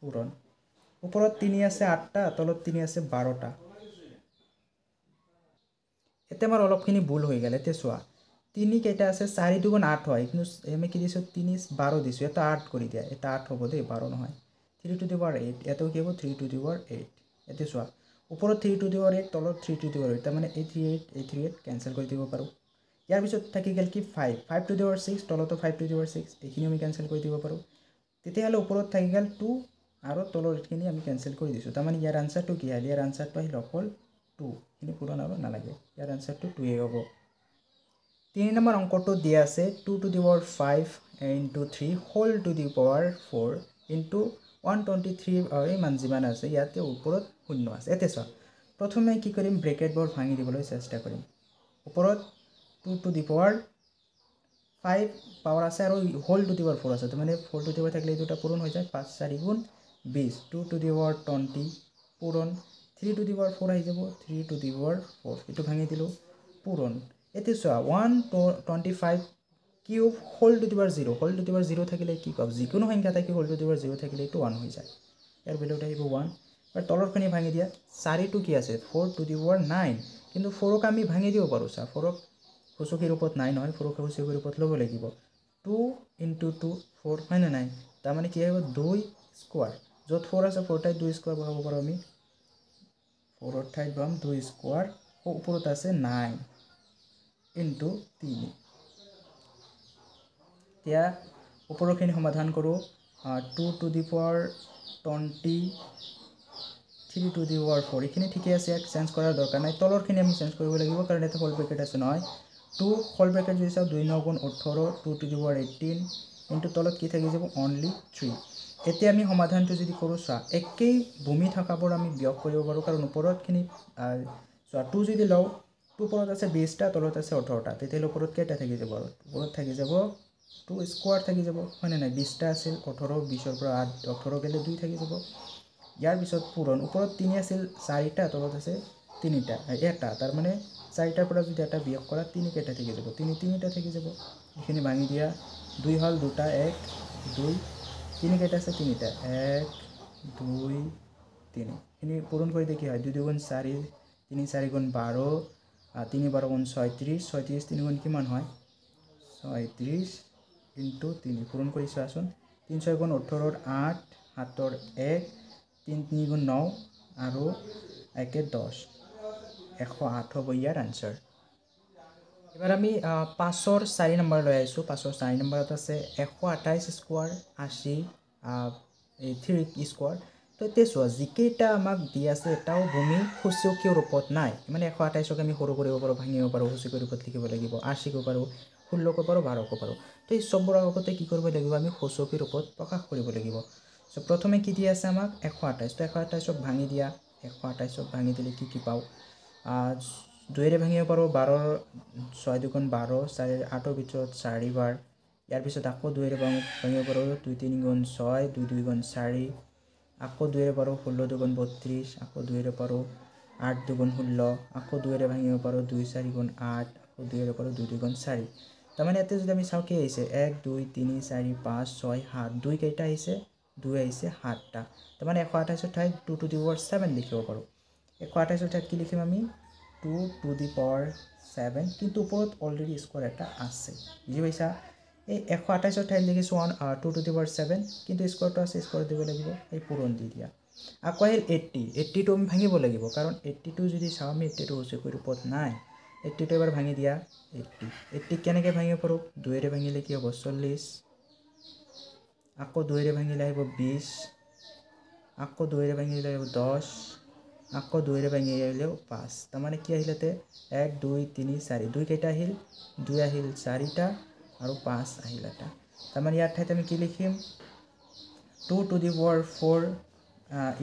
পূৰণ ওপৰত 3 আছে 8টা তলত 3 আছে 12টা এতে আমাৰ অলপখিনি ভুল হৈ গ'ল এতে চোৱা 3 কেইটা আছে 4 2 গুণ 8 হয় কিন্তু আমি কি দিছো 3 12 দিছো এটা 8 কৰি দিয়া এটা 8 হ'ব দেই 12 নহয় 3 টু দি পাৱাৰ 8 এটাও কি হ'ব 3 টু দি পাৱাৰ 8 এতে চোৱা ওপৰত 3 টু দি পাৱাৰ 8 তলত 3 টু দি পাৱাৰ 8 তাৰ মানে এই 3 কেনসেল কৰি দিব পাৰো ইয়াৰ পিছত থাকি গ'ল কি 5 টু দি পাৱাৰ 6 তলতো 5 টু দি পাৱাৰ 6 এইখিনি আমি কেনসেল কৰি দিব পাৰো তেতিয়াহলে ওপৰত থাকি গ'ল 2 আৰু তলৰ এইখিনি আমি কেনসেল কৰি দিছো তাৰ মানে ইয়াৰ আনসাৰটো কি হয় ইয়াৰ আনসাৰটো আহিল অকল 2 খিনি পূৰণ আৰু নালাগে ইয়াৰ আনসাৰটো 2 এ হ'ব 3 নম্বৰ অংকটো দিয়া আছে 2 to the power 5 into 3 whole to the power 4 into 123 ইমান যিমান আছে ইয়াতে ওপৰত শূন্য আছে এতে চোৱা প্ৰথমে কি কৰিম ব্ৰেকেটবোৰ ভাঙি দিবলৈ চেষ্টা কৰিম ওপৰত 2 টু দি পাৱাৰ 5 পাৱাৰ আছে আৰু হোল টু দি পাৱাৰ 4 আছে মানে 4 টু দি পাৱাৰ থাকিলে এই দুটা পূৰণ হৈ যায় 5 4 গুণ 20 2 টু দি পাৱাৰ 20 পূৰণ 3 টু দি পাৱাৰ 4 আহি যাব 3 টু দি পাৱাৰ 4 এটো ভাঙি দিলো পূৰণ এতে চোৱা 125 cube whole to the power 0 whole to the power 0 থাকিলে কি পাব যিকোনো সংখ্যা থাকে হোল টু দি পাৱাৰ 0 থাকিলে এটো 1 হৈ যায় ইয়াৰ ভ্যালুটা আহিব 1 আৰু তলৰখিনি ভাঙি দিয়া 4 টু কি আছে 4 টু দি পাৱাৰ 9 কিন্তু 4ক আমি ভাঙি দিব পাৰো চা 4ক সূচকীৰ ৰূপত নাই নহয় 4ক সূচকীৰ ৰূপত ল'ব লাগিব 2 ইনটু 2 4 হয় না নাই তাৰ মানে কি হ'ব 2 স্কয়াৰ যত 4 আছে 4 টাই 2 স্কয়াৰ বহাব পাৰো আমি 4 ৰ ঠাইত বহাম 2 স্কয়াৰ ওপৰত আছে 9 ইনটু 3 এতিয়া ওপৰৰখিনি সমাধান কৰো 2 to the power 20 3 to the power 4 এখিনি ঠিকে আছে এক চেঞ্জ কৰাৰ দৰকাৰ নাই তলৰখিনি আমি চেঞ্জ কৰিব লাগিব কাৰণ এটা হোল ব্ৰেকেট আছে নহয় 2 হোল ব্ৰেকেট যদি চাও 2 9 গুণ 18 2 টু দি পাৱাৰ 18 ইনটু তলত কি থাকি যাব অনলি 3 এতিয়া আমি সমাধানটো যদি কৰো চা একেই ভূমি থাকাবোৰ আমি বিয়োগ কৰিব পাৰো কাৰণ ওপৰতখিনি চোৱা 2 যদি লও 2 ওপৰত আছে 20টা তলত আছে 18টা তেতিয়ালে ওপৰত কেইটা থাকি যাব ওপৰত থাকি যাব 2 স্কয়াৰ থাকি যাব হয় নাই 20টা আছিল 18 20 ৰ পৰা 18 গলে 2 থাকি যাব ইয়াৰ পিছত পূৰণ ওপৰত 3 আছিল 4টা তলত আছে 3টা এটা তাৰ মানে 4টাৰ পৰা যদি এটা বিয়োগ কৰা 3 কেইটা থাকি যাব 3টা থাকি যাব এখিনি ভাঙি দিয়া 2 হল 2টা 1 2 3 কেইটা আছে 3টা 1 2 3 এখিনি পূৰণ কৰি দেখি হয় 2 গুণ 4 3 4 গুণ 12 3 12 গুণ 36 36 3 গুণ কিমান হয় 36 ইনটু 3 পূৰণ কৰি চোৱাচোন 3 6 গুণ 18 ৰ 8 7 ৰ 1 3 3 গুণ 9 আৰু 1 10 108 হ'ব ইয়াৰ আনসাৰ এবাৰ আমি 5ৰ 4 নম্বৰ লৈ আইছো 5ৰ 4 নম্বৰত আছে 128 স্কয়াৰ 80 এই 3 স্কয়াৰ তো তে চোৱা যিকেইটা আমাক দি আছে এটাও ভূমি সূচকীয় ৰূপত নাই মানে 128ক আমি সৰু কৰিব পাৰো ভাঙিব পাৰো সূচকীয় ৰূপত লিখিব লাগিব 80 কো পাৰো 16 কো পাৰো 12 কো পাৰো তো এই সববোৰ আগতে কি কৰিব লাগিব আমি সূচকীয় ৰূপত প্ৰকাশ কৰিব লাগিব সো প্ৰথমে কি দি আছে আমাক 128 তো 128ক ভাঙি দিয়া 128ক ভাঙি দিলে কি পাও 2 ৰে ভাঙিব পাৰো 12 6 2 গুণ 12 4 8 ৰ ভিতৰত 4 বাৰ ইয়াৰ পিছত আকৌ 2 ৰে ভাঙিব পাৰো 2 3 গুণ 6 2 2 গুণ 4 আকৌ 2 ৰে পাৰো 16 2 গুণ 32 আকৌ 2 ৰে পাৰো 8 2 গুণ 16 আকৌ 2 ৰে ভাঙিব পাৰো 2 4 গুণ 8 2 ওপৰত 2 2 গুণ 4 তাৰমানে ইয়াতে যদি আমি চাওঁ কি আহিছে 1 2 3 4 5 6 7 2 কেইটা আহিছে 2 আহিছে 7টা তাৰমানে 128 ঠাইত 2 টু দি পাৱাৰ 7 লিখিব পাৰোঁ 128 ঠাইত কি লিখিম আমি 2 টু দি পাৱাৰ 7 কিন্তু ওপৰত অলৰেডি স্কোৱাৰ এটা আছে বুজি পাইছা এই 128 ঠাইত লিখিছোঁ 2 টু দি পাৱাৰ 7 কিন্তু স্কোৱাৰটো আছে স্কোৱাৰ দিব লাগিব এই পূৰণ দি দিয়া আকৌ আহিল 80টো আমি ভাঙিব লাগিব কাৰণ 80টো যদি চাওঁ আমি 80টো হুঁচৰিৰ ৰূপত নাই 80টো এবাৰ ভাঙি দিয়া 80 কেনেকৈ ভাঙিব পাৰোঁ 2ৰে ভাঙিলে কি হ'ব 40 আকৌ 2ৰে ভাঙিলে আহিব 20 আকৌ 2ৰে ভাঙিলে আহিব 10 আকৌ 2ৰে ভাঙি আহিলেও 5 তাৰমানে কি আহিলতে 1 2 3 4 2 কেইটা আহিল 2 আহিল 4টা আৰু 5 আহিল এটা তাৰমানে ইয়াৰ ঠাইত আমি কি লিখিম 2 টু দি পাৱাৰ 4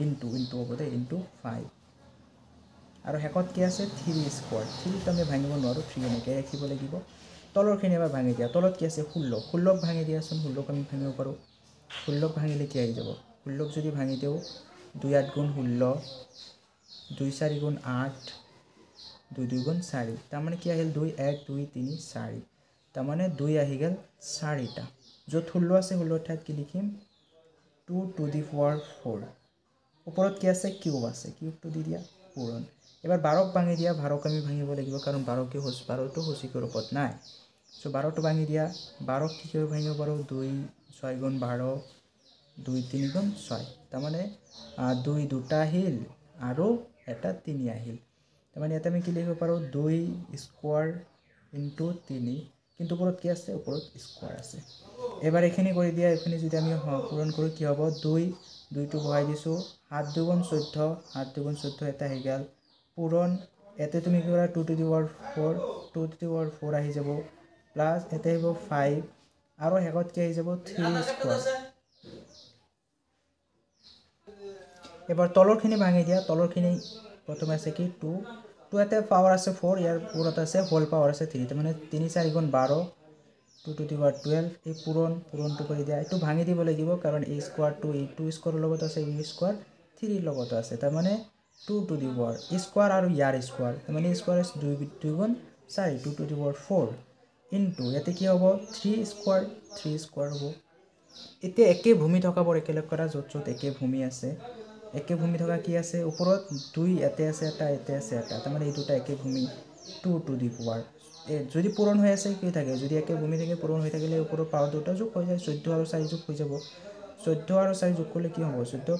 ইনটু হ'ব দে ইনটু 5 আৰু শেষত কি আছে 3 স্কোৱাৰ 3টো আমি ভাঙিব নোৱাৰোঁ 3 এনেকৈ ৰাখিব লাগিব তলৰখিনি এবাৰ ভাঙি দিয়া তলত কি আছে 16 ভাঙি দিয়াচোন 16 আমি ভাঙিব পাৰোঁ 16 ভাঙিলে কি আহি যাব 16 যদি ভাঙি দিওঁ 2 8 গুণ 16 2 4 গুণ 8 2 2 গুণ 4 তাৰমানে কি আহিল 2 1 2 3 4 তাৰমানে 2 আহি গ'ল 4টা য'ত 16 আছে 16 ঠাইত কি লিখিম 2 টু দি পাৱাৰ 4 ওপৰত কি আছে কিউব আছে কিউবটো দি দিয়া পূৰণ এবাৰ 12ক ভাঙি দিয়া 12ক আমি ভাঙিব লাগিব কাৰণ 12টো সূচীকৰ ৰূপত নাই চ' 12টো ভাঙি দিয়া 12ক কি কৰি ভাঙিব পাৰোঁ 2 6 গুণ 12 2 3 গুণ 6 তাৰমানে 2 দুটা আহিল আৰু এটা 3 আহিল তাৰমানে ইয়াতে আমি কি লিখিব পাৰোঁ 2 স্কোৱাৰ ইনটু 3 কিন্তু ওপৰত কি আছে ওপৰত স্কোৱাৰ আছে এবাৰ এইখিনি কৰি দিয়া এইখিনি যদি আমি পূৰণ কৰোঁ কি হ'ব 2টো বহাই দিছোঁ 7 2 গুণ 14 7 2 গুণ 14 এটা আহি গ'ল পূৰণ ইয়াতে তুমি কি কৰা 2 টু দি পাৱাৰ 4 আহি যাব প্লাছ ইয়াতে আহিব 5 আৰু শেষত কি আহি যাব 3 স্কোৱাৰ এবাৰ তলৰখিনি ভাঙি দিয়া তলৰখিনি প্ৰথমে আছে কি 2 ইয়াতে পাৱাৰ আছে 4 ইয়াৰ ওপৰত আছে হোল পাৱাৰ আছে 3 তাৰমানে 3 4 গুণ 12 2 টু দি পাৱাৰ 12 এই পূৰণটো কৰি দিয়া এইটো ভাঙি দিব লাগিব কাৰণ এই স্কোৱাৰটো এই 2 স্কোৱাৰৰ লগত আছে এই স্কোৱাৰ 3ৰ লগত আছে তাৰমানে 2 টু দি পাৱাৰ স্কোৱাৰ আৰু ইয়াৰ স্কোৱাৰ তাৰমানে স্কোৱাৰ 2 গুণ 4 2 টু দি পাৱাৰ 4 ইনটু ইয়াতে কি হ'ব 3 স্কোৱাৰ হ'ব এতিয়া একে ভূমি থকাবোৰ একেলগ কৰা য'ত একে ভূমি আছে একে ভূমি থকা কি আছে ওপৰত 2 ইয়াতে আছে এটা ইয়াতে আছে এটা তাৰমানে এই দুটা একে ভূমি 2 টু দি পাৱাৰ যদি পূৰণ হৈ আছে কি থাকে যদি একে ভূমি থাকে পূৰণ হৈ থাকিলে ওপৰৰ পাৱাৰ দুটা যোগ হৈ যায় 14 আৰু 4 যোগ হৈ যাব 14 আৰু 4 যোগ কৰিলে কি হ'ব 14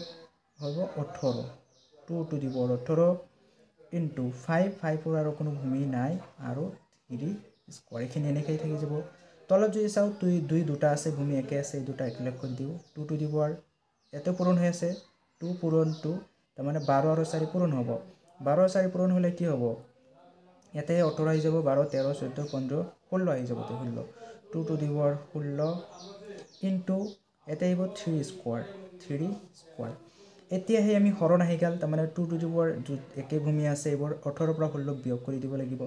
হ'ব 18 2 টু দি পাৱাৰ 18 ইনটু 5 আৰু কোনো ভূমি নাই আৰু 3 স্কোৱাৰ এইখিনি এনেকৈ থাকি যাব তলত যদি চাওঁ 2 দুটা আছে ভূমি একে আছে এই দুটা একেলগ কৰি দিওঁ 2 টু দি পাৱাৰ ইয়াতে পূৰণ হৈ আছে 2 পূৰণ 2 তাৰমানে 12 আৰু 4 পূৰণ হ'ব 12 আৰু 4 পূৰণ হ'লে কি হ'ব ইয়াতে 18 আহি যাব 12 13 14 15 16 আহি যাব 16 2 টু দি পাৱাৰ 16 ইনটু ইয়াতে আহিব 3 স্কোৱাৰ এতিয়াহে আমি হৰণ আহি গ'ল তাৰমানে 2 টু দি পাৱাৰ একে ভূমি আছে এইবোৰ 18 পৰা 16 বিয়োগ কৰি দিব লাগিব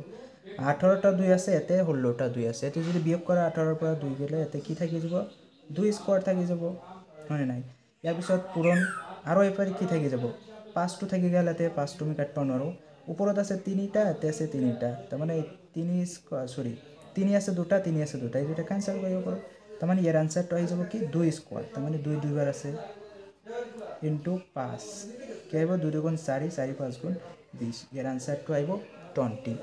18টা 2 আছে ইয়াতে 16টা 2 আছে এইটো যদি বিয়োগ কৰা 18ৰ পৰা 2 গ'লে ইয়াতে কি থাকি যাব 2 স্কোৱাৰ থাকি যাব হয়নে নাই ইয়াৰ পিছত পূৰণ আৰু এইফালে কি থাকি যাব 5টো থাকি গ'ল ইয়াতে 5টো আমি কাটিব নোৱাৰোঁ ওপৰত আছে 3টা ইয়াতে আছে 3টা তাৰমানে 3 আছে 2টা 3 আছে 2টা এই দুটা কেঞ্চেল কৰিব পাৰোঁ তাৰমানে ইয়াৰ আনচাৰটো আহি যাব কি 2 স্কোৱাৰ তাৰমানে 2 দুইবাৰ আছে ইনটু 5 কি আহিব 2 2 গুণ 4 4 5 গুণ 20 ইয়াৰ আনচাৰটো আহিব 20